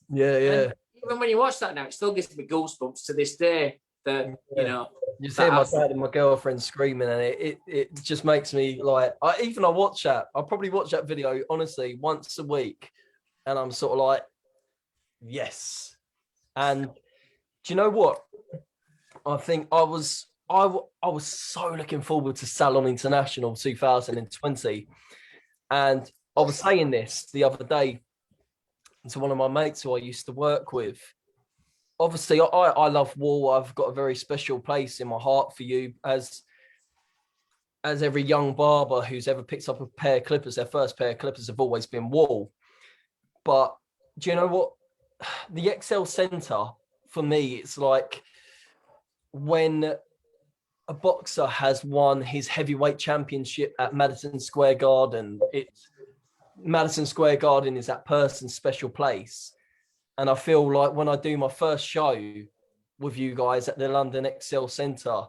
Yeah, yeah. And even when you watch that now, it still gives me goosebumps to this day. That you know, you see my dad and my girlfriend screaming, and it just makes me like. I watch that. I probably watch that video honestly once a week, and I'm sort of like, yes. And do you know what? I think I was so looking forward to Salon International 2020, and I was saying this the other day to one of my mates who I used to work with. Obviously, I love Wahl. I've got a very special place in my heart for you, as every young barber who's ever picked up a pair of clippers, their first pair of clippers have always been Wahl. But do you know what? The XL Centre, for me, it's like when a boxer has won his heavyweight championship at Madison Square Garden. Madison Square Garden is that person's special place. And I feel like when I do my first show with you guys at the London XL Centre,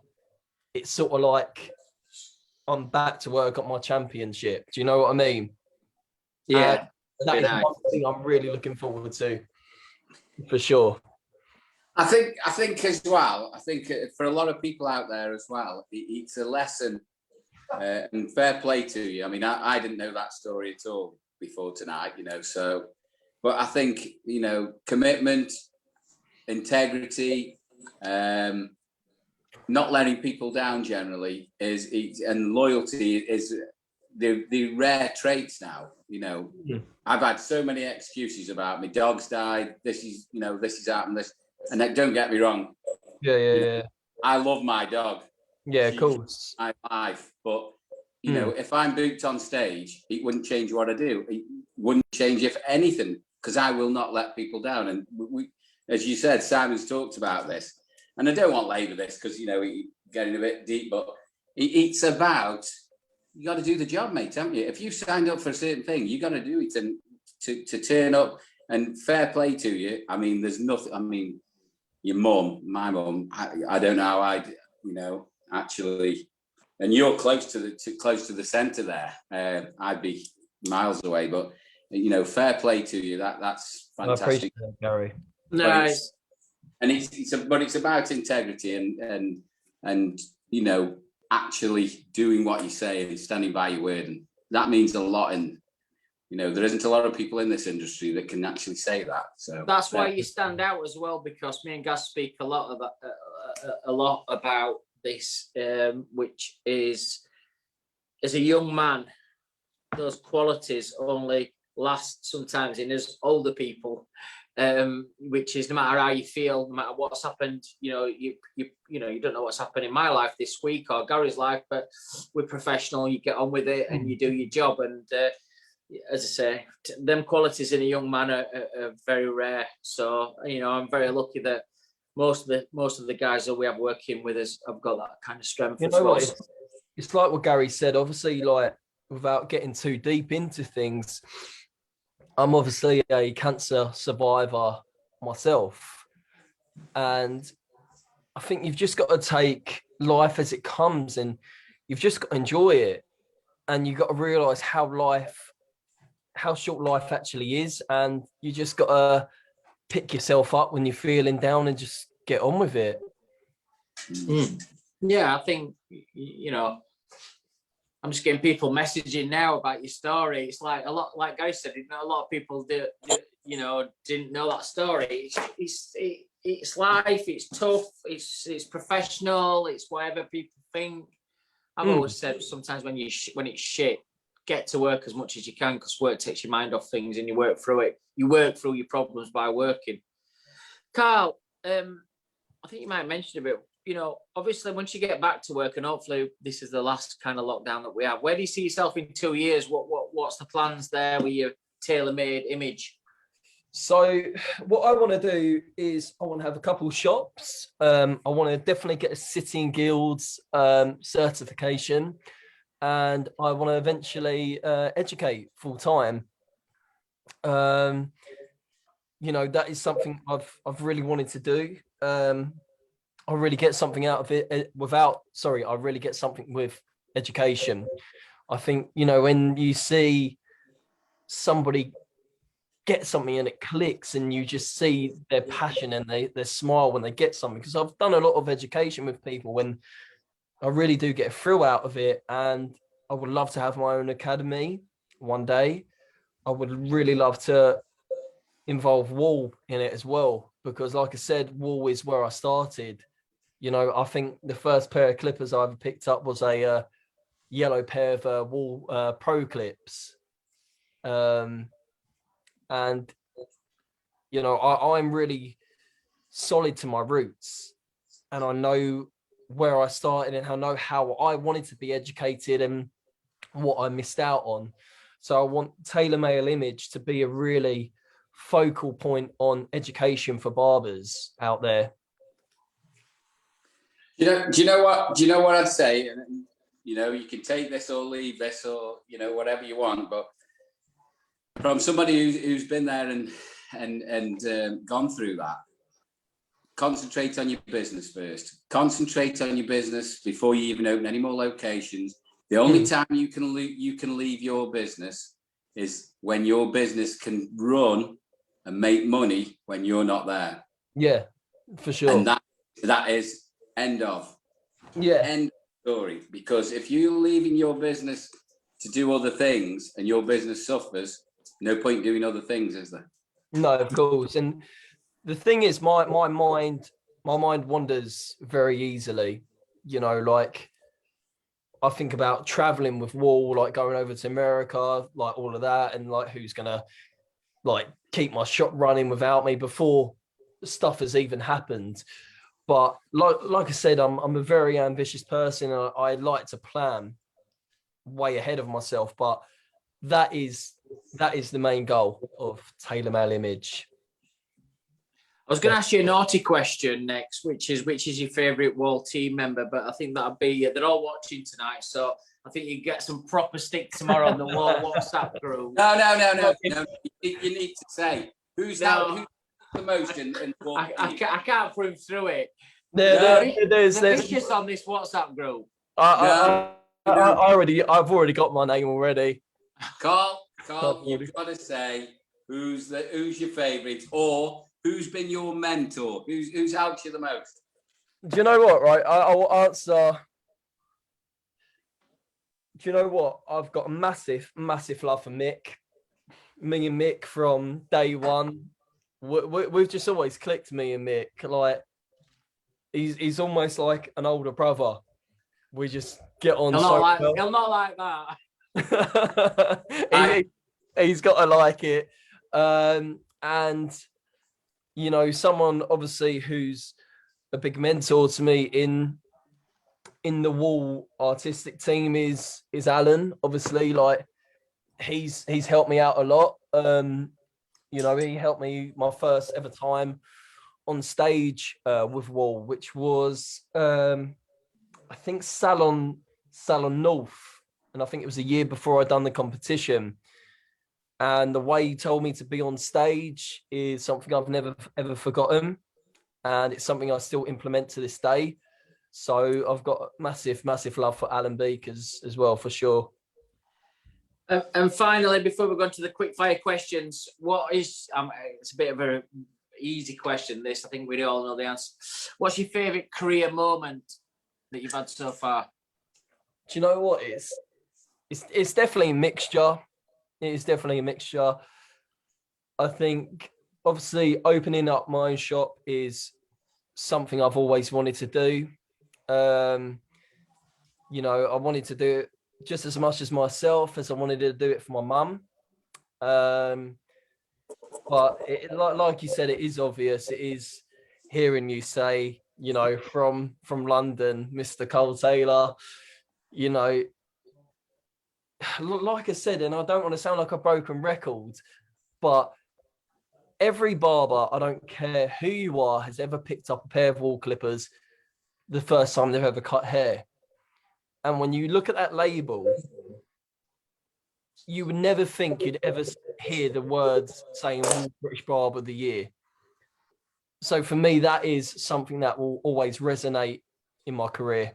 it's sort of like I'm back to where I got my championship. Do you know what I mean? Yeah. That is one thing I'm really looking forward to, for sure. I think as well, for a lot of people out there as well, it's a lesson, and fair play to you. I mean, I didn't know that story at all before tonight, you know, so, but I think, you know, commitment, integrity, not letting people down generally and loyalty is the rare traits now, you know. I've had so many excuses about my dog's died, this is happened, this. And don't get me wrong. Yeah. I love my dog. Yeah, of course. My life, but you know, if I'm booked on stage, it wouldn't change what I do. It wouldn't change if anything, because I will not let people down. And we, as you said, Simon's talked about this, and I don't want to labour this because you know getting a bit deep, but it's about you got to do the job, mate, haven't you? If you signed up for a certain thing, you got to do it and to turn up. And fair play to you. I mean, there's nothing. I mean. Your mum, my mum, I don't know how I'd, you know, actually, and you're close to the centre there. I'd be miles away, but you know, fair play to you. That's fantastic. I appreciate that, Gary. Nice. And it's about integrity and you know, actually doing what you say and standing by your word, and that means a lot. And you know, there isn't a lot of people in this industry that can actually say that. So that's why you stand out as well, because me and Gaz speak a lot about this, which is, as a young man, those qualities only last sometimes in us older people, which is no matter how you feel, no matter what's happened, you know, you don't know what's happened in my life this week or Gary's life, but we're professional, you get on with it and you do your job. And as I say, them qualities in a young man are very rare. So, you know, I'm very lucky that most of the guys that we have working with us have got that kind of strength. You know what? It's like what Gary said. Obviously, like without getting too deep into things, I'm obviously a cancer survivor myself, and I think you've just got to take life as it comes, and you've just got to enjoy it, and you've got to realise how short life actually is, and you just got to pick yourself up when you're feeling down and just get on with it. Yeah, I think, you know, I'm just getting people messaging now about your story. It's like a lot, like Gary said, a lot of people didn't know that story. It's life, it's tough, it's professional, it's whatever people think. I've always said sometimes when it's shit, get to work as much as you can, because work takes your mind off things and you work through it. You work through your problems by working. Carl, I think you might have mentioned a bit, you know, obviously once you get back to work, and hopefully this is the last kind of lockdown that we have, where do you see yourself in 2 years? What's the plans there with your tailor-made image? So what I want to do is I want to have a couple shops. I want to definitely get a Sitting Guilds certification. and I want to eventually educate full time. You know, that is something I've really wanted to do. I really get something out of it I really get something with education. I think, you know, when you see somebody get something and it clicks and you just see their passion and they smile when they get something, because I've done a lot of education with people when I really do get a thrill out of it, and I would love to have my own academy one day. I would really love to involve Wahl in it as well, because like I said, Wahl is where I started. You know, I think the first pair of clippers I ever picked up was a yellow pair of Wahl Pro clips. And, you know, I'm really solid to my roots, and I know where I started and I know how I wanted to be educated and what I missed out on. So I want Tailor Male Image to be a really focal point on education for barbers out there. Do you know what I'd say? And, you know, you can take this or leave this, or, you know, whatever you want. But from somebody who's been there and gone through that, concentrate on your business first. Concentrate on your business before you even open any more locations. The only time you can leave your business is when your business can run and make money when you're not there. Yeah, for sure. And that is end of. Yeah. End of story. Because if you're leaving your business to do other things and your business suffers, no point doing other things, is there? No, of course. And the thing is, my mind wanders very easily. You know, like I think about traveling with Wahl, like going over to America, like all of that, and like who's gonna like keep my shop running without me before stuff has even happened. But like I said, I'm a very ambitious person, and I like to plan way ahead of myself. But that is the main goal of Tailor Male Image. I was going to ask you a naughty question next, which is your favourite Wahl team member, but I think that'll be, they're all watching tonight, so I think you get some proper stick tomorrow on the Wahl WhatsApp group. No. You need to say who's the most in Wahl team. I can't prove through it. There's vicious on this WhatsApp group. I've already got my name already. Carl, you've got to say who's your favourite, or who's been your mentor? Who's helped you the most? Do you know what? Right, I will answer. Do you know what? I've got a massive love for Mick. Me and Mick from day one. We've just always clicked. Me and Mick, like he's almost like an older brother. We just get on. He'll not like that. He's got to like it, and you know, someone obviously who's a big mentor to me in the Wahl artistic team is Alan. Obviously, like he's helped me out a lot. You know, he helped me my first ever time on stage with Wahl, which was I think Salon North, and I think it was a year before I'd done the competition. And the way he told me to be on stage is something I've never, ever forgotten. And it's something I still implement to this day. So I've got massive love for Alan Beakers as well, for sure. And finally, before we go into the quick fire questions, what is, it's a bit of an easy question, this. I think we all know the answer. What's your favourite career moment that you've had so far? Do you know what? It's definitely a mixture. It is definitely a mixture. I think, obviously, opening up my own shop is something I've always wanted to do. You know, I wanted to do it just as much as myself as I wanted to do it for my mum. But like you said, it is obvious. It is hearing you say, you know, from London, Mr. Cole Taylor, you know, like I said, and I don't want to sound like a broken record, but every barber, I don't care who you are, has ever picked up a pair of Wahl clippers the first time they've ever cut hair. And when you look at that label, you would never think you'd ever hear the words saying Wahl British Barber of the Year. So for me, that is something that will always resonate in my career.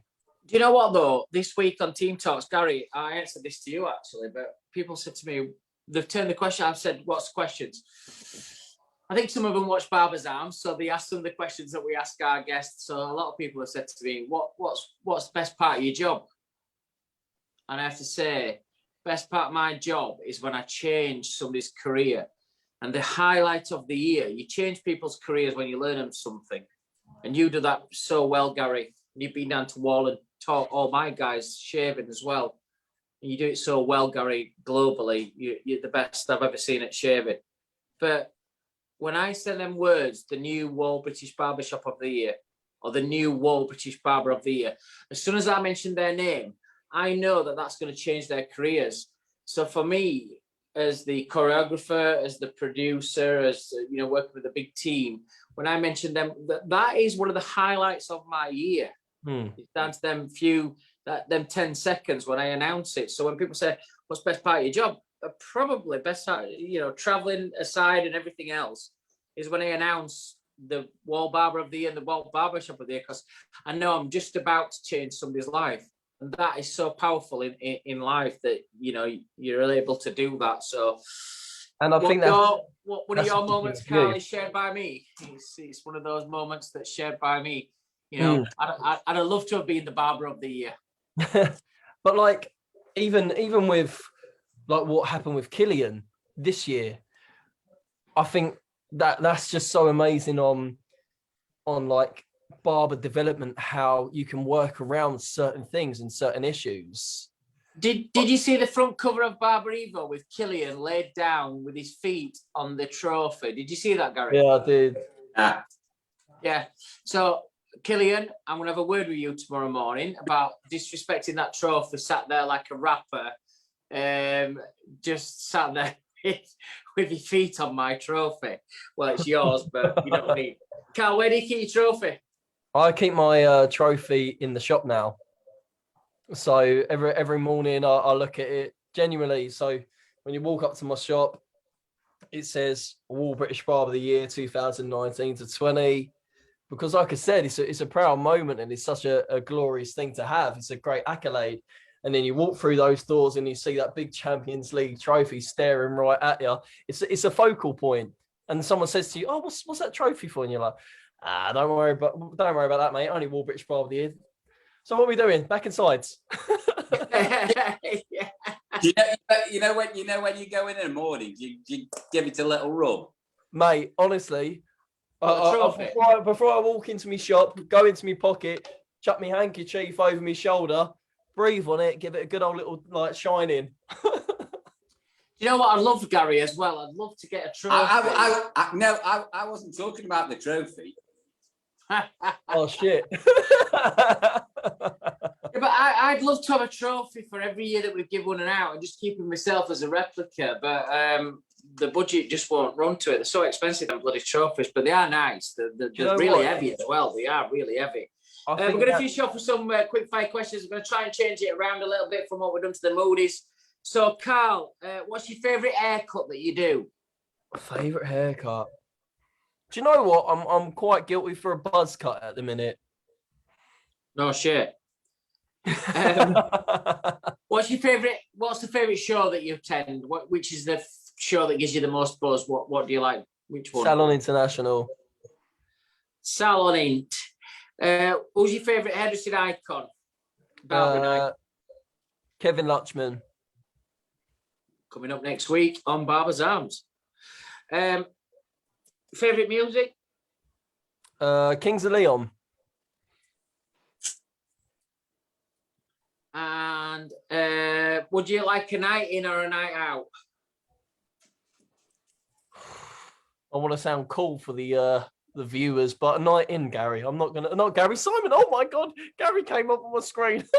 Do you know what, though? This week on Team Talks, Gary, I answered this to you, actually, but people said to me, they've turned the question, I've said, what's the questions? I think some of them watch Barbers Arms, so they ask some of the questions that we ask our guests. So a lot of people have said to me, what's the best part of your job? And I have to say, best part of my job is when I change somebody's career. And the highlight of the year, you change people's careers when you learn them something. And you do that so well, Gary. You've been down to Wahl and taught all my guys shaving as well. And you do it so well, Gary, globally. You're the best I've ever seen at shaving. But when I say them words, the new Wahl British Barbershop of the Year, or the new Wahl British Barber of the Year, as soon as I mention their name, I know that that's going to change their careers. So for me, as the choreographer, as the producer, as working with a big team, when I mention them, that is one of the highlights of my year. It's down to them 10 seconds when I announce it. So when people say, what's the best part of your job? Probably best part, traveling aside and everything else, is when I announce the Wahl Barber of the Year and the Wahl Barbershop of the Year, because I know I'm just about to change somebody's life. And that is so powerful in life that, you're able to do that. So, and I think one of your moments, Carl, is shared by me. It's one of those moments that's shared by me. I'd have loved to have been the Barber of the Year. But like, even with like what happened with Killian this year, I think that's just so amazing on like barber development, how you can work around certain things and certain issues. Did you see the front cover of Barber Evo with Killian laid down with his feet on the trophy? Did you see that, Gary? Yeah, I did. Yeah. So, Killian, I'm going to have a word with you tomorrow morning about disrespecting that trophy, sat there like a rapper, just sat there with your feet on my trophy. Well, it's yours, but you know what I mean. Carl, where do you keep your trophy? I keep my trophy in the shop now. So every morning I look at it genuinely. So when you walk up to my shop, it says Wahl British Barber of the Year 2019 to 20. Because like I said, it's a proud moment and it's such a glorious thing to have. It's a great accolade. And then you walk through those doors and you see that big Champions League trophy staring right at you. It's a focal point. And someone says to you, "Oh, what's that trophy for?" And you're like, don't worry about that, mate. Only Wahl British Barber of the Year. So what are we doing? Back and sides. Yeah. You know when you go in the morning, you give it a little rub, mate. Honestly, before I walk into my shop, go into my pocket, chuck my handkerchief over my shoulder, breathe on it, give it a good old little like shine in. You know what I'd love, Gary, as well? I'd love to get a trophy. I wasn't talking about the trophy. Oh, shit. Yeah, but I'd love to have a trophy for every year that we've given one out and just keeping myself as a replica. But the budget just won't run to it. They're so expensive, them bloody trophies, but they are nice. They're really heavy as well. They are really heavy. We're going to finish off with some quick fire questions. We're going to try and change it around a little bit from what we've done to the Moody's. So, Carl, what's your favourite haircut that you do? Favourite haircut? Do you know what? I'm quite guilty for a buzz cut at the minute. No shit. What's the favourite show that you attend? Which is the show that gives you the most buzz? What do you like? Which one? Salon International. Salon Int. Who's your favourite hairdressing icon? Kevin Lutchman. Coming up next week on Barbers Arms. Favourite music? Kings of Leon. And would you like a night in or a night out? I want to sound cool for the viewers, but a night in, Gary. I'm not Gary Simon. Oh my God, Gary came up on my screen. It's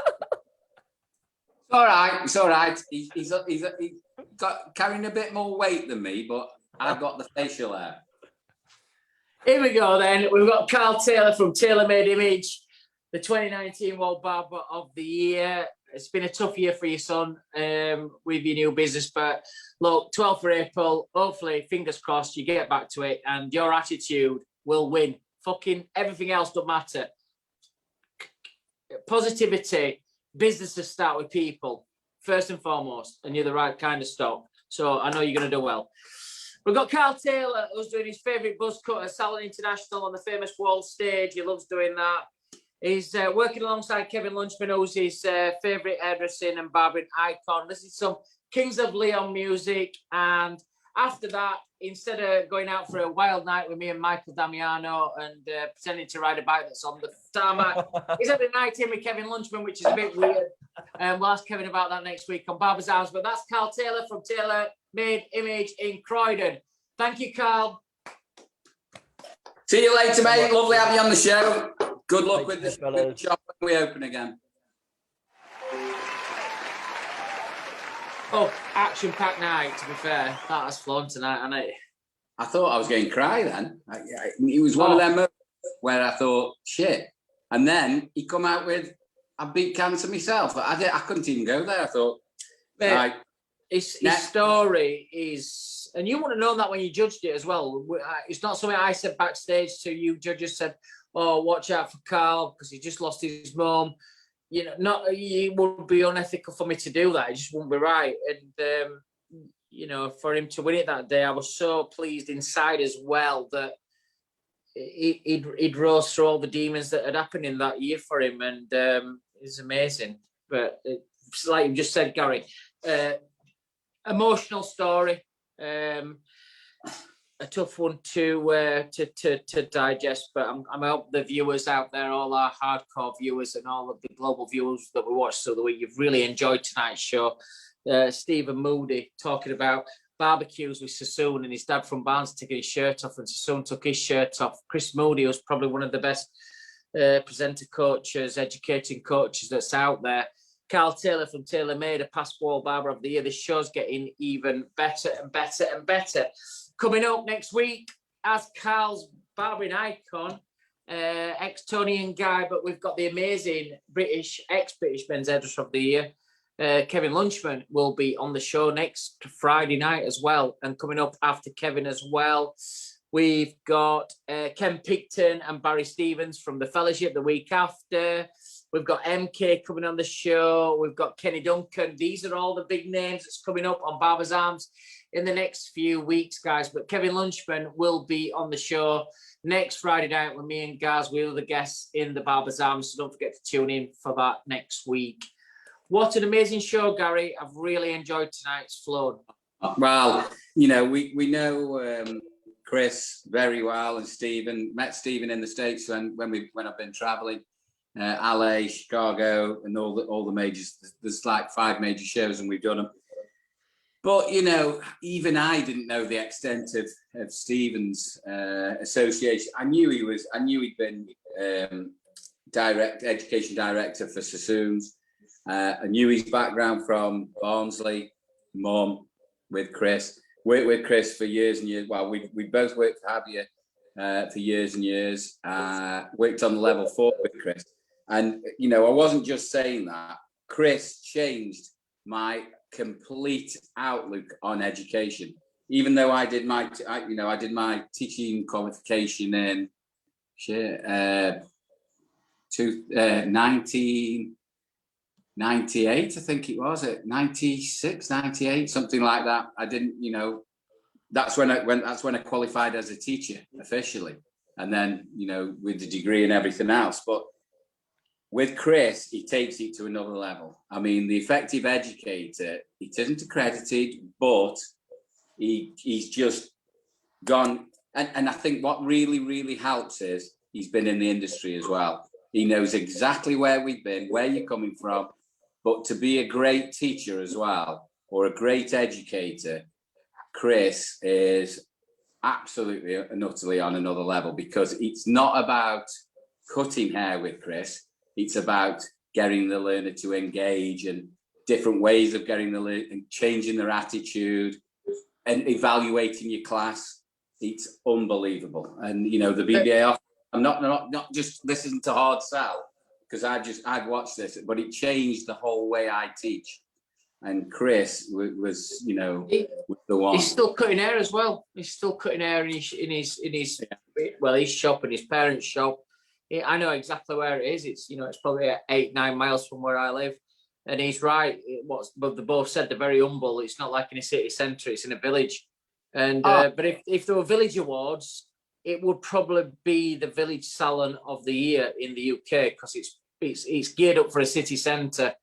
all right. He's got carrying a bit more weight than me, but I've got the facial hair. Here we go then. We've got Carl Taylor from Taylor Made Image, the 2019 Wahl Barber of the Year. it's been a tough year for your son with your new business, but look, 12th of April, hopefully, fingers crossed, you get back to it and your attitude will win. Fucking everything else don't matter. Positivity, businesses start with people, first and foremost, and you're the right kind of stock. So I know you're going to do well. We've got Carl Taylor, who's doing his favourite buzz cut at Salon International on the famous Wahl stage. He loves doing that. He's working alongside Kevin Lunchman, who's his favourite hairdressing and barbering icon. This is some Kings of Leon music. And after that, instead of going out for a wild night with me and Michael Damiano and pretending to ride a bike that's on the tarmac, he's had a night in with Kevin Lunchman, which is a bit weird. We'll ask Kevin about that next week on Barbers' Arms. But that's Carl Taylor from Taylor Made Image in Croydon. Thank you, Carl. See you later, mate. Lovely having you on the show. Good luck with this shop when we open again. Oh, action-packed night, to be fair. That has flown tonight, hasn't it? I thought I was going to cry then. It was one of them moments where I thought, shit. And then he come out with, I beat cancer myself. I couldn't even go there. I thought, mate, his story is, and you want to know that when you judged it as well. It's not something I said backstage to you. Judges said, oh, watch out for Carl because he just lost his mum. You know, it would be unethical for me to do that. It just wouldn't be right. And, you know, for him to win it that day, I was so pleased inside as well that he'd rose through all the demons that had happened in that year for him. And it's amazing. But it's like you just said, Gary, emotional story. A tough one to digest, but I hope the viewers out there, all our hardcore viewers and all of the global viewers that we watched through the week, you've really enjoyed tonight's show. Stephen Moody talking about barbecues with Sassoon and his dad from Barnes taking his shirt off and Sassoon took his shirt off. Chris Moody was probably one of the best presenter coaches, educating coaches that's out there. Carl Taylor from Taylor Made, a past Wahl Barber of the Year. This show's getting even better and better and better. Coming up next week, as Carl's barbering icon, ex-Tony and Guy, but we've got the amazing ex-British Men's Hairdresser of the Year, Kevin Lunchman, will be on the show next Friday night as well. And coming up after Kevin as well, we've got Ken Picton and Barry Stevens from the Fellowship the week after. We've got MK coming on the show. We've got Kenny Duncan. These are all the big names that's coming up on Barbers' Arms in the next few weeks, guys. But Kevin Lunchman will be on the show next Friday night with me and Gaz. We're the guests in the Barbers' Arms, so don't forget to tune in for that next week. What an amazing show, Gary. I've really enjoyed tonight's flow. Well, you know, we know Chris very well and Stephen. Met Stephen in the States when I've been traveling. LA, Chicago, and all the majors. There's like 5 major shows, and we've done them. But you know, even I didn't know the extent of Stephen's association. I knew he'd been education director for Sassoon's. I knew his background from Barnsley, Mum, with Chris. Worked with Chris for years and years. Well, we both worked for Javier for years and years. Worked on the level 4 with Chris. And, you know, I wasn't just saying that. Chris changed my complete outlook on education. Even though I did my teaching qualification in 1998, I think it was, 96, 98, something like that. I didn't, you know, that's when I qualified as a teacher officially. And then, you know, with the degree and everything else. But with Chris, he takes it to another level. I mean, the effective educator, it isn't accredited, but he's just gone. And I think what really, really helps is he's been in the industry as well. He knows exactly where we've been, where you're coming from. But to be a great teacher as well, or a great educator, Chris is absolutely and utterly on another level, because it's not about cutting hair with Chris. It's about getting the learner to engage and different ways of getting the learner and changing their attitude and evaluating your class. It's unbelievable. And, you know, the BBA, I'm not just listening to hard sell. because I've watched this, but it changed the whole way I teach. And Chris was, you know, the one. He's still cutting hair as well. He's still cutting hair in his his shop and his parents' shop. I know exactly where it is. It's, you know, it's probably 8-9 miles from where I live. And he's right. But they both said they're very humble. It's not like in a city centre. It's in a village. And but if there were village awards, it would probably be the village salon of the year in the UK, because it's geared up for a city centre.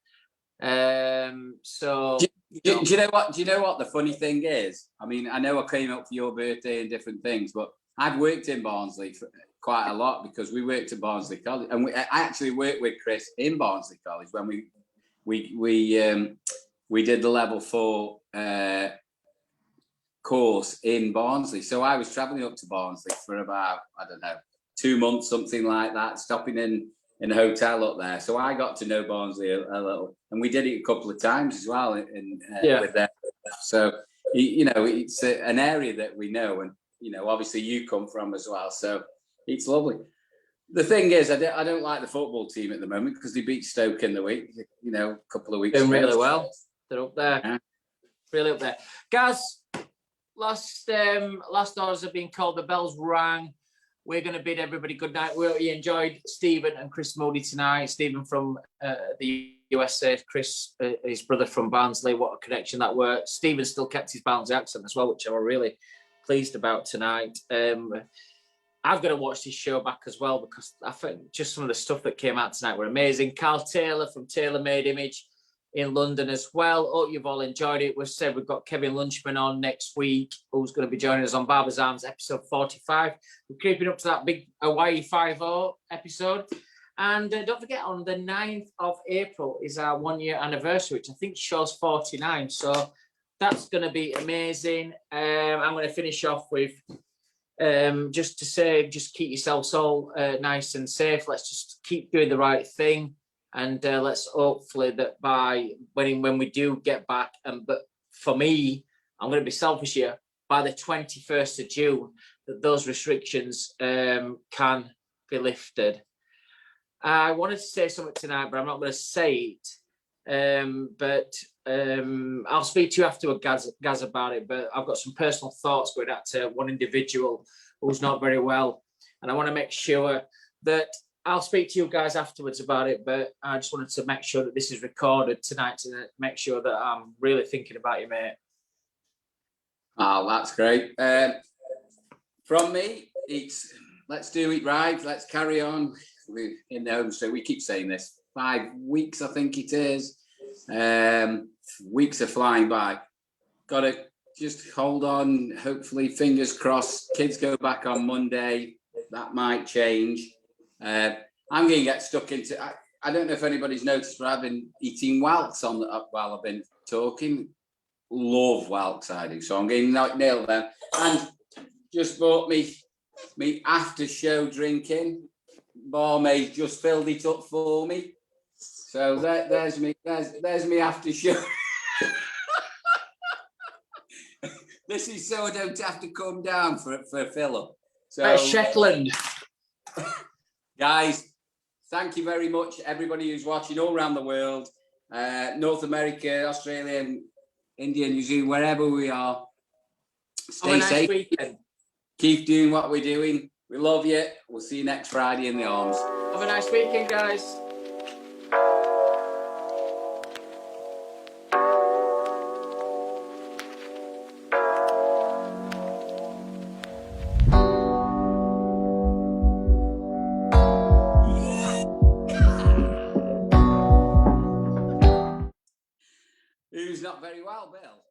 So do you know what? Do you know what the funny thing is? I mean, I know I came up for your birthday and different things, but I've worked in Barnsley for quite a lot, because we worked at Barnsley College, and I actually worked with Chris in Barnsley College when we did the level 4 course in Barnsley. So I was travelling up to Barnsley for about, I don't know, 2 months, something like that, stopping in a hotel up there. So I got to know Barnsley a little, and we did it a couple of times as well with them. So, you know, it's an area that we know, and, you know, obviously you come from as well. So it's lovely. The thing is, I don't like the football team at the moment, because they beat Stoke in the week, you know, a couple of weeks ago. Doing really well. They're up there. Yeah. Really up there. Guys, last orders have been called. The bells rang. We're going to bid everybody good night. We hope you enjoyed Stephen and Chris Moody tonight. Stephen from the USA, Chris, his brother from Barnsley. What a connection that were. Stephen still kept his Barnsley accent as well, which I was really pleased about tonight. I've got to watch this show back as well, because I think just some of the stuff that came out tonight were amazing. Carl Taylor from Taylor Made Image in London as well. Hope you've all enjoyed it. We've said we've got Kevin Lunchman on next week, who's going to be joining us on Barbers Arms episode 45. We're creeping up to that big Hawaii 5-0 episode. And don't forget, on the 9th of April is our 1-year anniversary, which I think shows 49. So that's going to be amazing. I'm going to finish off with just to say, just keep yourselves all nice and safe. Let's just keep doing the right thing. And let's hopefully that by when we do get back, but for me, I'm going to be selfish here, by the 21st of June, that those restrictions can be lifted. I wanted to say something tonight, but I'm not going to say it. But I'll speak to you afterward, Gaz, about it. But I've got some personal thoughts going out to one individual who's not very well. And I want to make sure that I'll speak to you guys afterwards about it, but I just wanted to make sure that this is recorded tonight to make sure that I'm really thinking about you, mate. Oh, that's great. From me, it's let's do it right. Let's carry on. We're in the home, so we keep saying this. 5 weeks, I think it is. Weeks are flying by. Got to just hold on. Hopefully, fingers crossed. Kids go back on Monday. That might change. I'm going to get stuck into. I don't know if anybody's noticed, but I've been eating whelks while I've been talking. Love whelks, I do. So I'm going to nail them. And just bought me after show drinking. Barmaid just filled it up for me. So there's me. There's me after show. This is so I don't have to come down for a fill up. So Shetland. Guys, thank you very much, everybody who's watching all around the world, North America, Australia, India, New Zealand, wherever we are. Stay safe. Weekend. Keep doing what we're doing. We love you. We'll see you next Friday in the arms. Have a nice weekend, guys. Who's not very well, Bill?